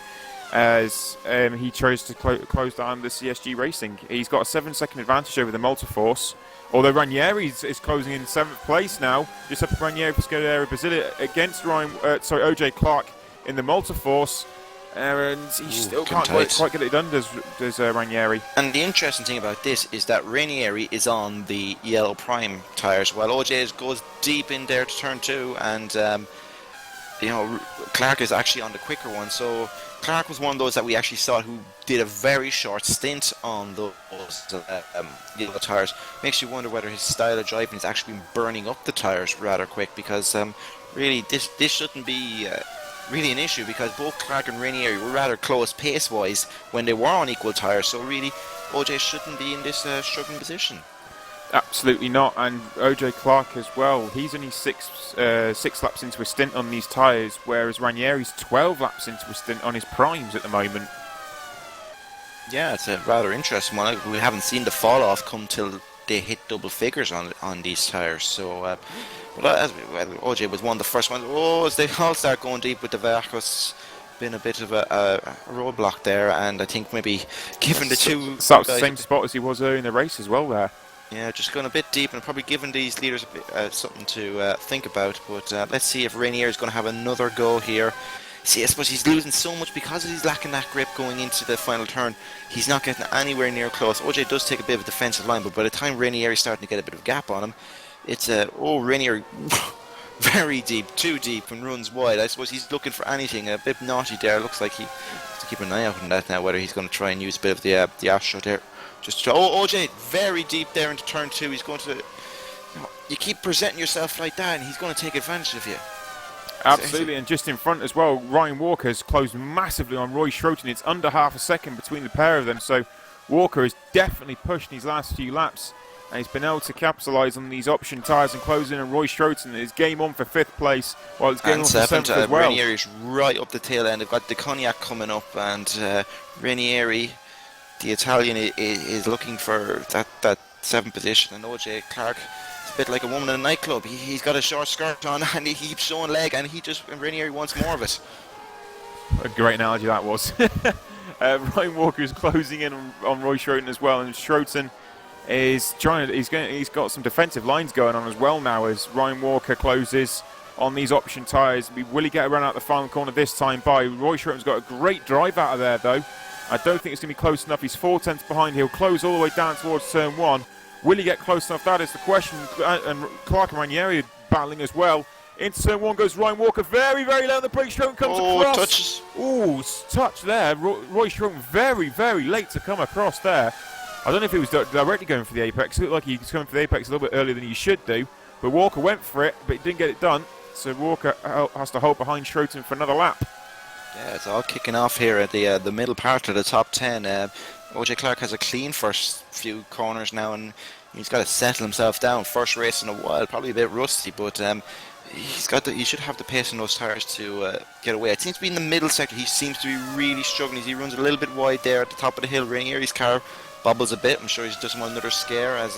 as he chose to close down the CSG Racing. He's got a 7-second advantage over the Multiforce, although Ranieri is closing in 7th place now. Giuseppe Ranieri for Scuderia Brasilia against OJ Clark in the Multiforce, and he still can't quite get it done, does Ranieri. And the interesting thing about this is that Ranieri is on the yellow prime tyres, while OJ goes deep in there to turn 2, and Clark is actually on the quicker one. So Clark was one of those that we actually saw who did a very short stint on those yellow tyres. Makes you wonder whether his style of driving has actually been burning up the tyres rather quick, because really this shouldn't be really an issue, because both Clark and Ranieri were rather close pace-wise when they were on equal tyres. So really, OJ shouldn't be in this struggling position. Absolutely not, and OJ Clark as well. He's only six laps into a stint on these tyres, whereas Ranieri's 12 laps into a stint on his primes at the moment. Yeah, it's a rather interesting one. We haven't seen the fall off come till they hit double figures on these tyres. So, OJ was one of the first ones. As they all start going deep with the Vacos, been a bit of a roadblock there, and I think maybe given the two... So the same spot as he was earlier in the race as well there. Yeah, just going a bit deep and probably giving these leaders a bit, something to think about. But let's see if Ranieri is going to have another go here. See, I suppose he's losing so much because he's lacking that grip going into the final turn. He's not getting anywhere near close. OJ does take a bit of a defensive line, but by the time Ranieri's starting to get a bit of a gap on him, it's Ranieri very deep, too deep, and runs wide. I suppose he's looking for anything. A bit naughty there. Looks like he has to keep an eye out on that now, whether he's going to try and use a bit of the Astro there. OJ very deep there into turn 2. He's going to, you keep presenting yourself like that, and he's going to take advantage of you. Absolutely, and just in front as well, Ryan Walker's closed massively on Roy Schroten. It's under half a second between the pair of them, so Walker has definitely pushed these last few laps, and he's been able to capitalise on these option tyres and close in on Roy Schroten. It's game on for 5th place, while it's game on for 7th as well. Ranieri's right up the tail end. They've got the Cognac coming up, and Ranieri, the Italian, is looking for that 7th position, and OJ Clark, it's a bit like a woman in a nightclub. He's got a short skirt on and he keeps showing leg, and Ranieri wants more of it. A great analogy that was. Ryan Walker is closing in on Roy Schroten as well, and Schroten is he's got some defensive lines going on as well now as Ryan Walker closes. on these option tyres. Will he get around out the final corner this time by? Roy Schroeten's got a great drive out of there, though. I don't think it's going to be close enough. He's 4 tenths behind. He'll close all the way down towards turn 1. Will he get close enough? That is the question. And Clark and Ranieri battling as well. Into turn 1 goes Ryan Walker. Very, very low on the brake. Schroeten comes across. Touches. Ooh, touch there. Roy Schroeten very, very late to come across there. I don't know if he was directly going for the apex. It looked like he was going for the apex a little bit earlier than he should do. But Walker went for it, but he didn't get it done. So Walker has to hold behind Schroeten for another lap. Yeah, it's all kicking off here at the middle part of the top 10. OJ Clark has a clean first few corners now, and he's got to settle himself down. First race in a while, probably a bit rusty, but he should have the pace in those tyres to get away. It seems to be in the middle sector. He seems to be really struggling. He runs a little bit wide there at the top of the hill. Ranieri's car bobbles a bit. I'm sure he doesn't want another scare, as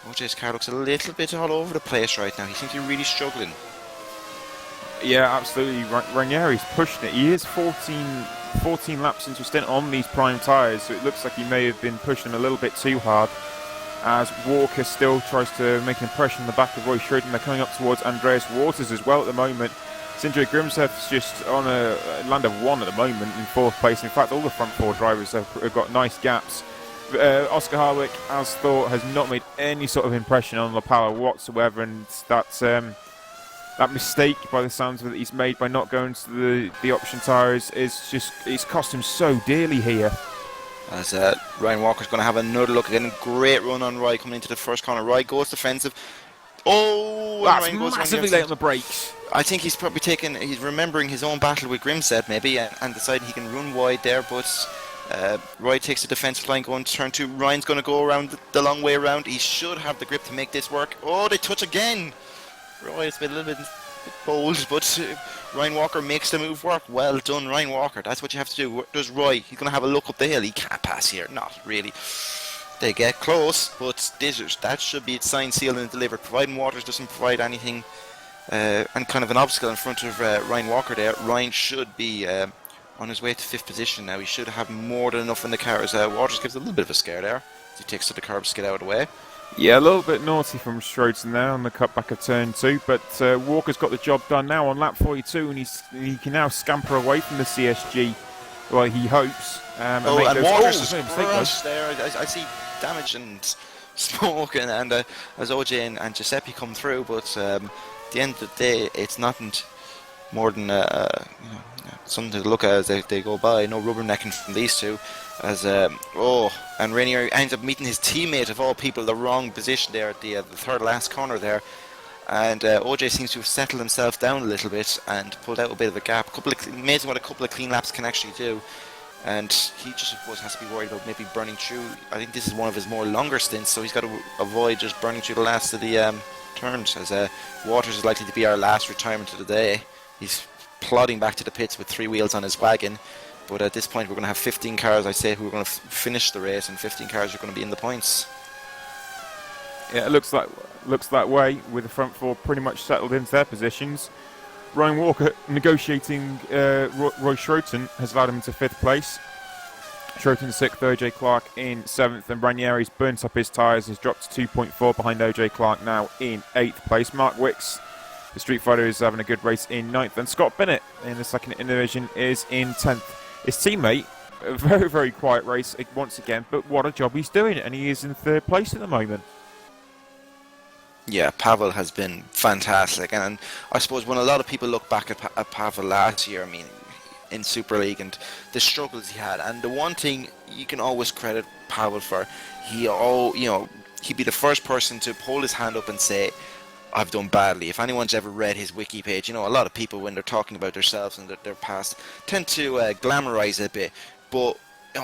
OJ's car looks a little bit all over the place right now. He seems to be really struggling. Yeah, absolutely. Ranieri's pushing it. He is 14 laps into a stint on these prime tyres, so it looks like he may have been pushing them a little bit too hard, as Walker still tries to make an impression in the back of Roy Schroeten. They're coming up towards Andreas Waters as well at the moment. Sindre Grimseth's just on a land of 1 at the moment in 4th place. In fact, all the front 4 drivers have got nice gaps. Oscar Harwick, as thought, has not made any sort of impression on La Pala whatsoever, and that mistake, by the sounds of it, he's made by not going to the option tyres it's cost him so dearly here. As Ryan Walker's going to have another look again. Great run on Roy coming into the first corner. Roy goes defensive. Oh, that's Ryan goes massively late on the brakes. I think he's probably he's remembering his own battle with Grimseth maybe, and deciding he can run wide there, but Roy takes the defensive line going to turn 2. Ryan's going to go around the long way around. He should have the grip to make this work. Oh, they touch again. Roy, it's been a little bit bold, but Ryan Walker makes the move work. Well done, Ryan Walker. That's what you have to do. Does Roy? He's going to have a look up the hill. He can't pass here. Not really. They get close, but that should be its signed, sealed and delivered. Providing Waters doesn't provide anything and kind of an obstacle in front of Ryan Walker there, Ryan should be on his way to 5th position now. He should have more than enough in the car, as Waters gives a little bit of a scare there as he takes to the curbs to get out of the way. Yeah, a little bit naughty from Schroeten there on the cutback of turn 2, but Walker's got the job done now on lap 42, and he can now scamper away from the CSG. Well, he hopes. And Waters is crushed there. I see damage and smoke, and as OJ and Giuseppe come through, but at the end of the day, it's nothing more than something to look at as they go by. No rubbernecking from these two. And Ranieri ends up meeting his teammate, of all people, the wrong position there at the third last corner there. And OJ seems to have settled himself down a little bit and pulled out a bit of a gap. Amazing what a couple of clean laps can actually do. And he just, I suppose, has to be worried about maybe burning through. I think this is one of his more longer stints, so he's got to avoid just burning through the last of the turns, as Waters is likely to be our last retirement of the day. He's plodding back to the pits with 3 wheels on his wagon. But at this point, we're going to have 15 cars, I'd say, who are going to finish the race, and 15 cars are going to be in the points. Yeah, it looks that way, with the front 4 pretty much settled into their positions. Ryan Walker negotiating Roy Schroeten has allowed him into 5th place. Schroeten 6th, OJ Clark in 7th, and Ranieri's burnt up his tyres, has dropped to 2.4 behind OJ Clark now in 8th place. Mark Wicks, the Street Fighter, is having a good race in 9th, and Scott Bennett in the second division is in 10th. His teammate, a very, very quiet race once again, but what a job he's doing, and he is in 3rd place at the moment. Yeah, Pavel has been fantastic, and I suppose when a lot of people look back at Pavel last year, I mean, in Super League and the struggles he had, and the one thing you can always credit Pavel for, he'd be the first person to hold his hand up and say, I've done badly. If anyone's ever read his wiki page, a lot of people, when they're talking about themselves and their past, tend to glamorize it a bit, but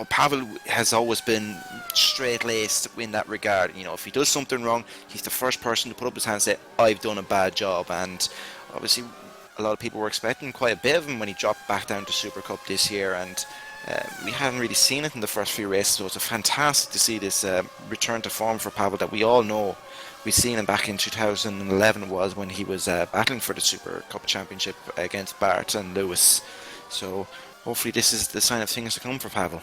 Pavel has always been straight-laced in that regard. If he does something wrong, he's the first person to put up his hand and say, I've done a bad job. And obviously, a lot of people were expecting quite a bit of him when he dropped back down to Supercup this year, and we haven't really seen it in the first few races, so it's fantastic to see this return to form for Pavel that we all know. We've seen him back in 2011 was when he was battling for the Supercup Championship against Bart and Lewis. So hopefully this is the sign of things to come for Pavel.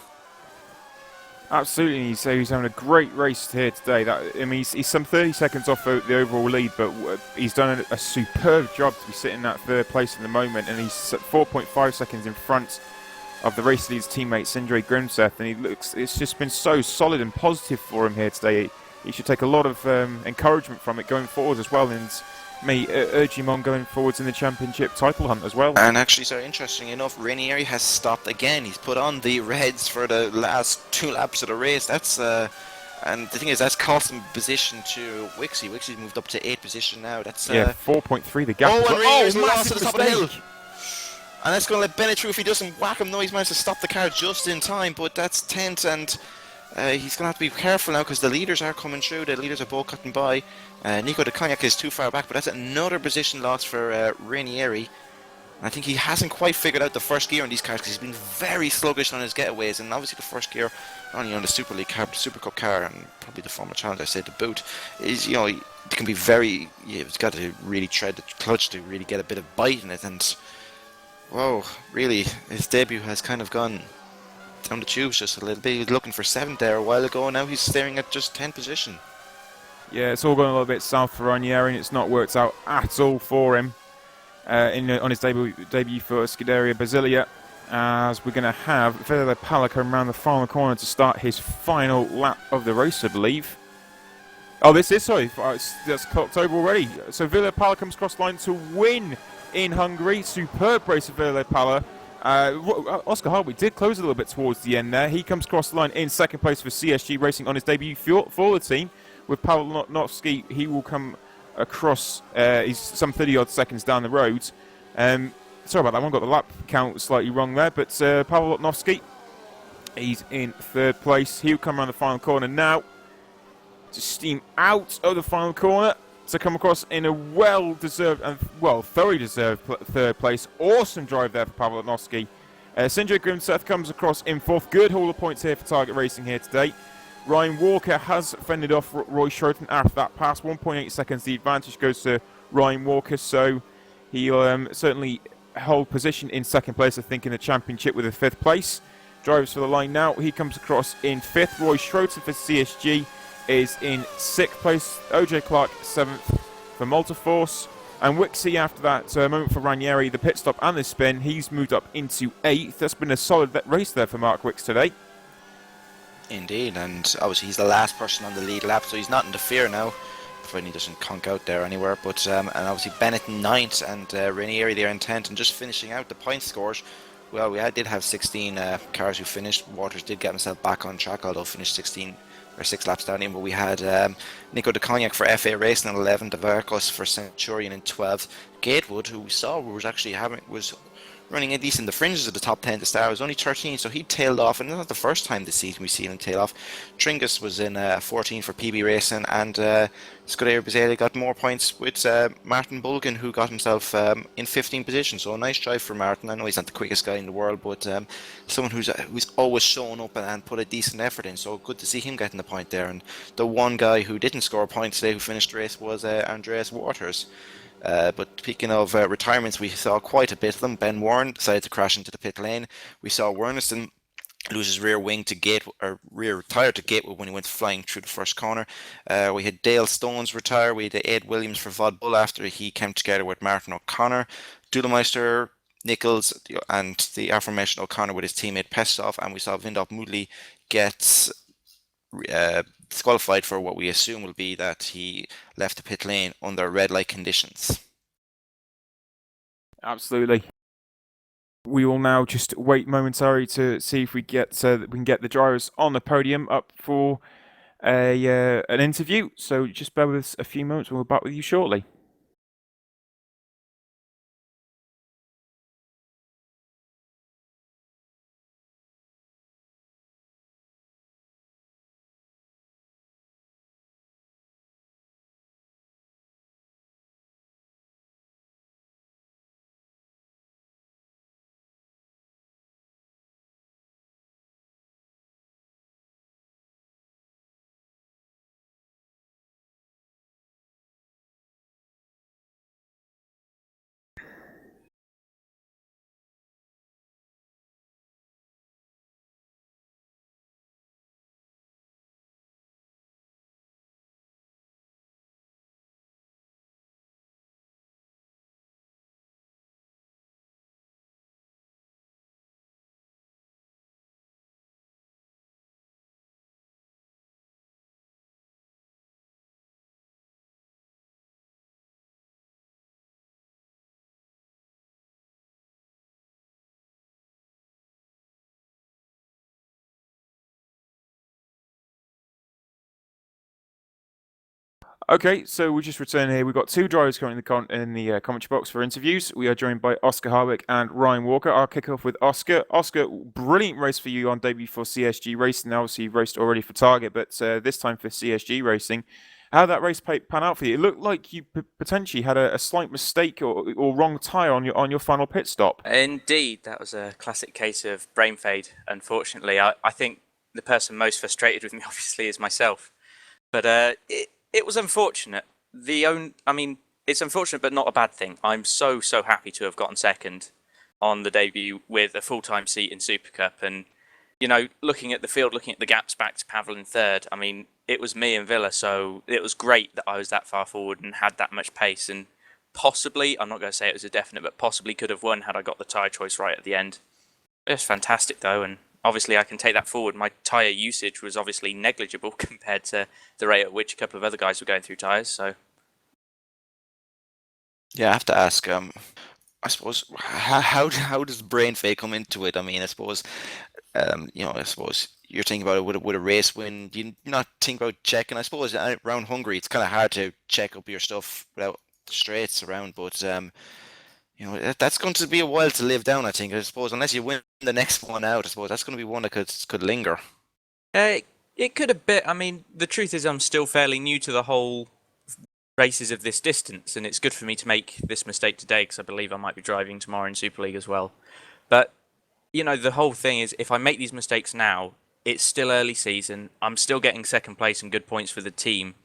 Absolutely, so he's having a great race here today. He's some 30 seconds off the overall lead, but he's done a superb job to be sitting at third place at the moment, and he's 4.5 seconds in front of the race leader's teammate Sindre Grimseth, and it's just been so solid and positive for him here today. He should take a lot of encouragement from it going forward as well, and may urge him on going forwards in the championship title hunt as well. And actually, so interesting enough, Ranieri has stopped again. He's put on the reds for the last 2 laps of the race. That's and the thing is, that's cost him position to Wixie. Wixie's moved up to 8th position now. That's 4.3 the gap. Oh, and Ranieri's lost massive at the top of the hill. mistake. And that's going to let Bennett through if he doesn't whack him. No, he's managed to stop the car just in time, but that's 10th, and he's going to have to be careful now because the leaders are coming through. The leaders are both cutting by. Nico de Cognac is too far back, but that's another position loss for Ranieri. I think he hasn't quite figured out the first gear on these cars because he's been very sluggish on his getaways, and obviously the first gear, not only on the Super League car, the Supercup car, and probably the former challenge I said to boot, is, you know, it can be very, you've got to really tread the clutch to really get a bit of bite in it, and whoa, really, his debut has kind of gone down the tubes just a little bit. He was looking for 7th there a while ago, and now he's staring at just 10th position. Yeah, it's all gone a little bit south for Ranieri, and it's not worked out at all for him on his debut for Scuderia Basilia, as we're going to have Villa Pala come around the final corner to start his final lap of the race, I believe. Oh, that's clocked over already. So Villa Pala comes across the line to win in Hungary. Superb race of Villa Pala. Oscar Hartwig did close a little bit towards the end there. He comes across the line in 2nd place for CSG Racing on his debut for the team. With Pavel Lotnovsky, he will come across, he's some 30 odd seconds down the road. Sorry about that one, got the lap count slightly wrong there, but Pavel Lotnovsky, he's in 3rd place. He'll come around the final corner now to steam out of the final corner to come across in a well-deserved and, thoroughly deserved 3rd place. Awesome drive there for Pavel Lotnovsky. Sindre Grimseth comes across in 4th. Good haul of points here for Target Racing here today. Ryan Walker has fended off Roy Schroten after that pass. 1.8 seconds, the advantage goes to Ryan Walker, so he'll certainly hold position in 2nd place, I think, in the championship with a 5th place. Drivers for the line now. He comes across in 5th. Roy Schroten for CSG is in 6th place. OJ Clark 7th for Multiforce. And Wixie, after that moment for Ranieri, the pit stop and the spin, he's moved up into 8th. That's been a solid race there for Mark Wicks today. Indeed, and obviously he's the last person on the lead lap, so he's not in the fear now, providing he doesn't conk out there anywhere. But and obviously Bennett in 9th and Ranieri there in 10th, and just finishing out the point scores. Well, we did have 16 cars who finished. Waters did get himself back on track, although finished 16 or 6 laps down him. But we had Nico de Cognac for FA Racing in 11th, Devarcos for Centurion in 12th, Gatewood, who we saw was actually was running at least in the fringes of the top 10 to start, was only 13, so he tailed off, and it's not the first time this season we've seen him tail off. Tringus was in 14 for PB Racing, and Scuderia Basilia got more points with Martin Bulgan, who got himself in 15th position, so a nice drive for Martin. I know he's not the quickest guy in the world, but someone who's always shown up and put a decent effort in, so good to see him getting the point there. And the one guy who didn't score points today who finished the race was Andreas Waters. But speaking of retirements, we saw quite a bit of them. Ben Warren decided to crash into the pit lane. We saw Werneston lose his rear wing to rear tire to Gatewood when he went flying through the first corner. We had Dale Stones retire. We had Ed Williams for Vod Bull after he came together with Martin O'Connor. Dudemeister, Nichols, and the aforementioned O'Connor with his teammate Pestov, and we saw Vindop Moodley get disqualified for what we assume will be that he left the pit lane under red light conditions. Absolutely. We will now just wait momentarily to see if we can get the drivers on the podium up for an interview. So just bear with us a few moments and we'll be back with you shortly. Okay, so we just returned here. We've got two drivers currently in the commentary box for interviews. We are joined by Oscar Harwick and Ryan Walker. I'll kick off with Oscar. Oscar, brilliant race for you on debut for CSG Racing. Obviously, you've raced already for Target, but this time for CSG Racing. How did that race pan out for you? It looked like you potentially had a slight mistake or wrong tyre on your final pit stop. Indeed, that was a classic case of brain fade, unfortunately. I think the person most frustrated with me, obviously, is myself. But it was unfortunate. It's unfortunate, but not a bad thing. I'm so happy to have gotten second on the debut with a full-time seat in Supercup. And, looking at the field, looking at the gaps back to Pavel in third, it was me and Villa, so it was great that I was that far forward and had that much pace. And possibly, I'm not going to say it was a definite, but possibly could have won had I got the tyre choice right at the end. It was fantastic, though, and obviously I can take that forward. My tyre usage was obviously negligible compared to the rate at which a couple of other guys were going through tyres, so... Yeah, I have to ask, I suppose, how does brain fade come into it? I suppose, I suppose you're thinking about it with a race win. Do you not think about checking? I suppose around Hungary, it's kind of hard to check up your stuff without the straights around, but that's going to be a while to live down, I think. I suppose unless you win the next one out, I suppose that's going to be one that could linger. It could a bit. The truth is I'm still fairly new to the whole races of this distance, and it's good for me to make this mistake today because I believe I might be driving tomorrow in Super League as well. But, the whole thing is if I make these mistakes now, it's still early season. I'm still getting second place and good points for the team.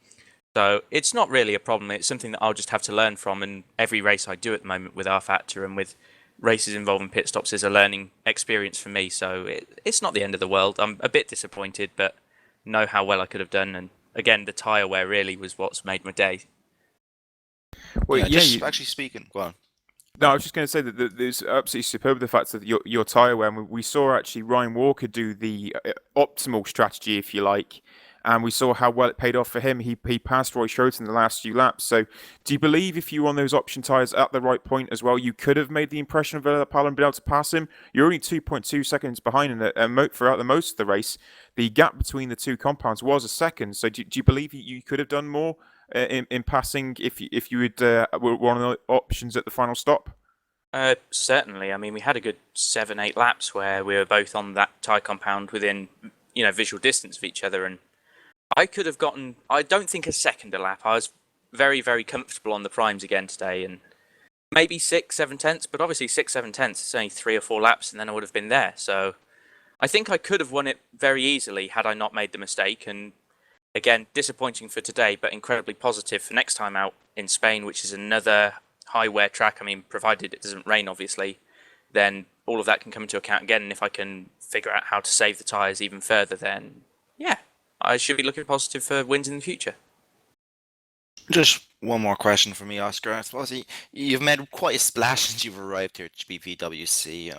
So it's not really a problem. It's something that I'll just have to learn from, and every race I do at the moment with R-Factor and with races involving pit stops is a learning experience for me. So it's not the end of the world. I'm a bit disappointed, but know how well I could have done. And again, the tyre wear really was what's made my day. Well, actually speaking, go on. No, I was just going to say that there's absolutely superb the fact that your tyre wear. We saw actually Ryan Walker do the optimal strategy, if you like, and we saw how well it paid off for him. He passed Roy Schroeder in the last few laps. So, do you believe if you were on those option tyres at the right point as well, you could have made the impression of Villa and been able to pass him? You're only 2.2 seconds behind throughout the most of the race. The gap between the two compounds was a second. So, do you believe you could have done more in passing if you were one of the options at the final stop? Certainly. We had a good 7-8 laps where we were both on that tyre compound within visual distance of each other, and I could have gotten, I don't think a second a lap. I was very, very comfortable on the primes again today, and maybe 6-7 tenths, but obviously 6-7 tenths, it's only 3 or 4 laps and then I would have been there. So I think I could have won it very easily had I not made the mistake. And again, disappointing for today, but incredibly positive for next time out in Spain, which is another high wear track. Provided it doesn't rain, obviously, then all of that can come into account again. And if I can figure out how to save the tyres even further, then yeah, I should be looking positive for wins in the future. Just one more question for me, Oscar. I suppose you've made quite a splash since you've arrived here at GPVWC.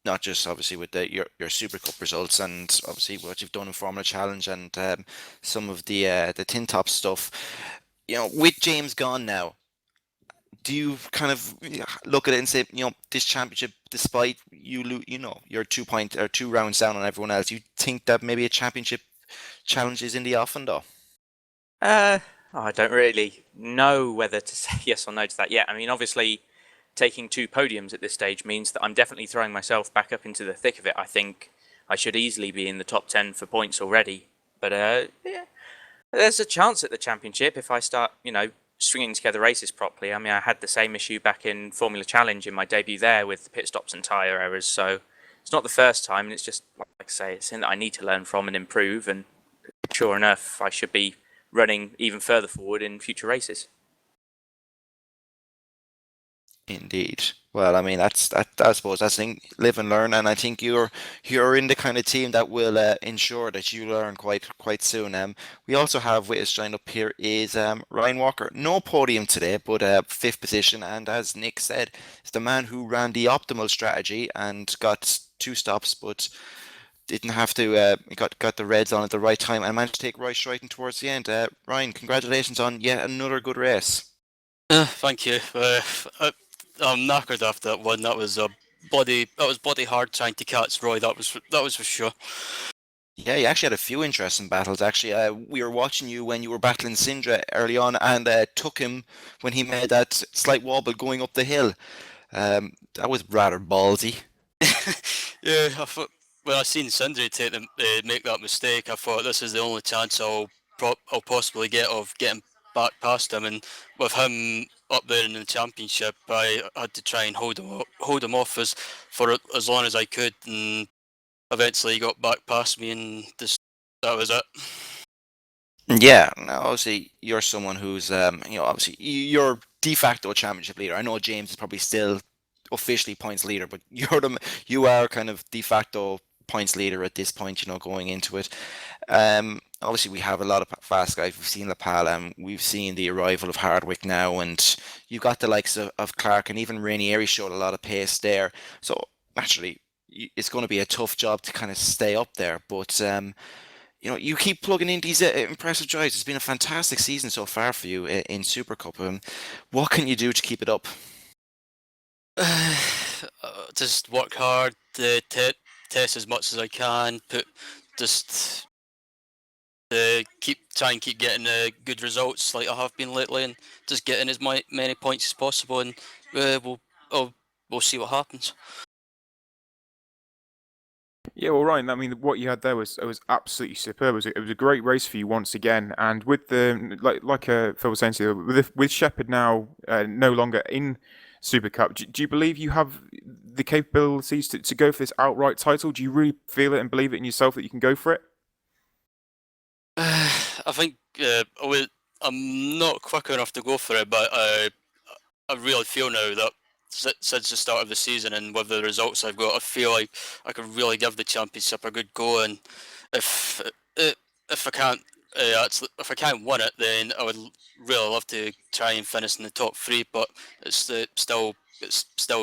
Not just obviously with your Supercup results and obviously what you've done in Formula Challenge and some of the tin top stuff. With James gone now, do you kind of look at it and say, this championship, despite you're 2 rounds down on everyone else, you think that maybe a championship challenge is in the offing though? I don't really know whether to say yes or no to that yet. Obviously, taking 2 podiums at this stage means that I'm definitely throwing myself back up into the thick of it. I think I should easily be in the top 10 for points already. But yeah, there's a chance at the championship if I start, stringing together races properly. I had the same issue back in Formula Challenge in my debut there with the pit stops and tyre errors. So it's not the first time, and it's just, like I say, it's something that I need to learn from and improve. And sure enough, I should be running even further forward in future races. Indeed. Well, that's I suppose that's the thing, live and learn, and I think you're in the kind of team that will ensure that you learn quite soon. We also have with us joined up here is Ryan Walker. No podium today, but 5th position, and as Nick said, is the man who ran the optimal strategy and got 2 stops, but didn't have to. Got the reds on at the right time and managed to take Roy Schreiten towards the end. Ryan, congratulations on yet another good race. Thank you. I'm knackered after that one. That was body hard trying to catch Roy. That was for sure. Yeah, you actually had a few interesting battles. Actually, we were watching you when you were battling Sindra early on, and took him when he made that slight wobble going up the hill. That was rather ballsy. Yeah, I thought when I seen Sindri make that mistake, I thought this is the only chance I'll possibly get of getting back past him. And with him up there in the championship, I had to try and hold him off for as long as I could, and eventually he got back past me, and that was it. Yeah, now obviously you're someone who's obviously you're de facto championship leader. I know James is probably still officially points leader, but you are kind of de facto points leader at this point, going into it. Obviously we have a lot of fast guys. We've seen Lapala, and we've seen the arrival of Hardwick now, and you've got the likes of Clark, and even Rainieri showed a lot of pace there. So naturally, it's going to be a tough job to kind of stay up there, but you keep plugging in these impressive drives. It's been a fantastic season so far for you in Supercup. What can you do to keep it up? Just work hard, test as much as I can, just try and keep getting good results like I have been lately, and just getting as many points as possible, and we'll see what happens. Yeah, well, Ryan, I mean, what you had there was absolutely superb. It was a great race for you once again, and with the Phil was saying to you, with Shepherd now no longer in Super Cup, do you believe you have the capabilities to go for this outright title? Do you really feel it and believe it in yourself that you can go for it? I think I'm not quick enough to go for it, but I really feel now that since the start of the season and with the results I've got, I feel like I could really give the championship a good go. And if if I can't if I can't win it, then I would really love to try and finish in the top three. But it's still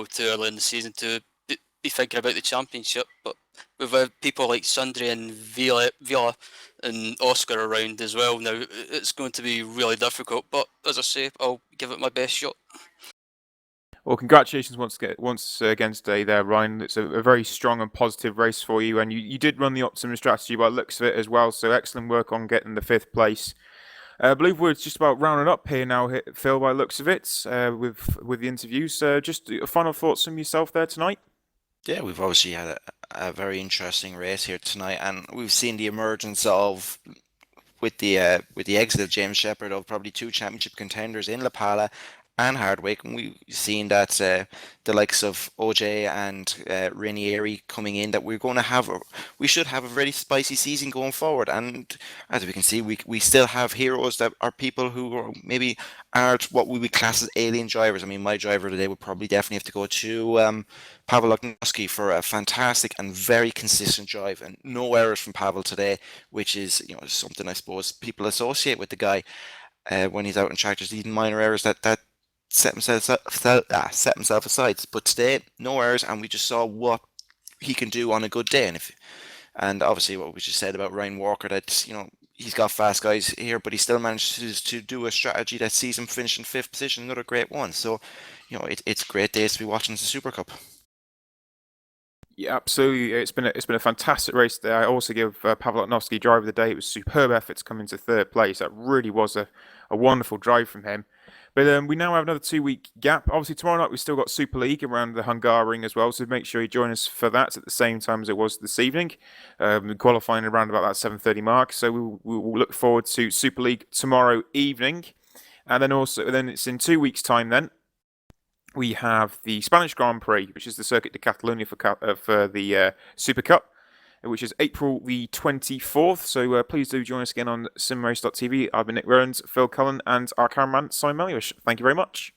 too early in the season to be thinking about the championship. But with people like Sundry and Villa and Oscar around as well now, it's going to be really difficult. But as I say, I'll give it my best shot. Well, congratulations once again today there, Ryan. It's a very strong and positive race for you, and you did run the optimum strategy by the looks of it as well, so excellent work on getting the 5th place. I believe we're just about rounding up here now, Phil, by the looks of it, with the interviews. Just final thoughts from yourself there tonight? Yeah, we've obviously had a very interesting race here tonight, and we've seen the emergence of with the exit of James Shepherd of probably 2 championship contenders in Lapala and Hardwick, and we've seen that the likes of OJ and Rainieri coming in, that we should have a very spicy season going forward. And as we can see, we still have heroes that are people who maybe aren't what we would class as alien drivers. I mean, my driver today would probably definitely have to go to Pavel Lognoski for a fantastic and very consistent drive, and no errors from Pavel today, which is something I suppose people associate with the guy when he's out in track. Just even minor errors that set himself aside. But today, no errors, and we just saw what he can do on a good day. And obviously what we just said about Ryan Walker, that he's got fast guys here, but he still manages to do a strategy that sees him finish in 5th position, another great one. So it's great days to be watching the Super Cup. Yeah, absolutely. It's been a fantastic race there. I also give Pavel Lotnovsky driver of the day. It was superb effort to come into 3rd place. That really was a wonderful drive from him. But we now have another 2-week gap. Obviously, tomorrow night we've still got Super League around the Hungarian as well, so make sure you join us for that at the same time as it was this evening. Qualifying around about that 7:30 mark, so we will look forward to Super League tomorrow evening. And then it's in 2 weeks' time then. We have the Spanish Grand Prix, which is the Circuit de Catalunya for the Super Cup, which is April the 24th. So please do join us again on simrace.tv. I've been Nick Rowland, Phil Cullen, and our cameraman, Simon Meliush. Thank you very much.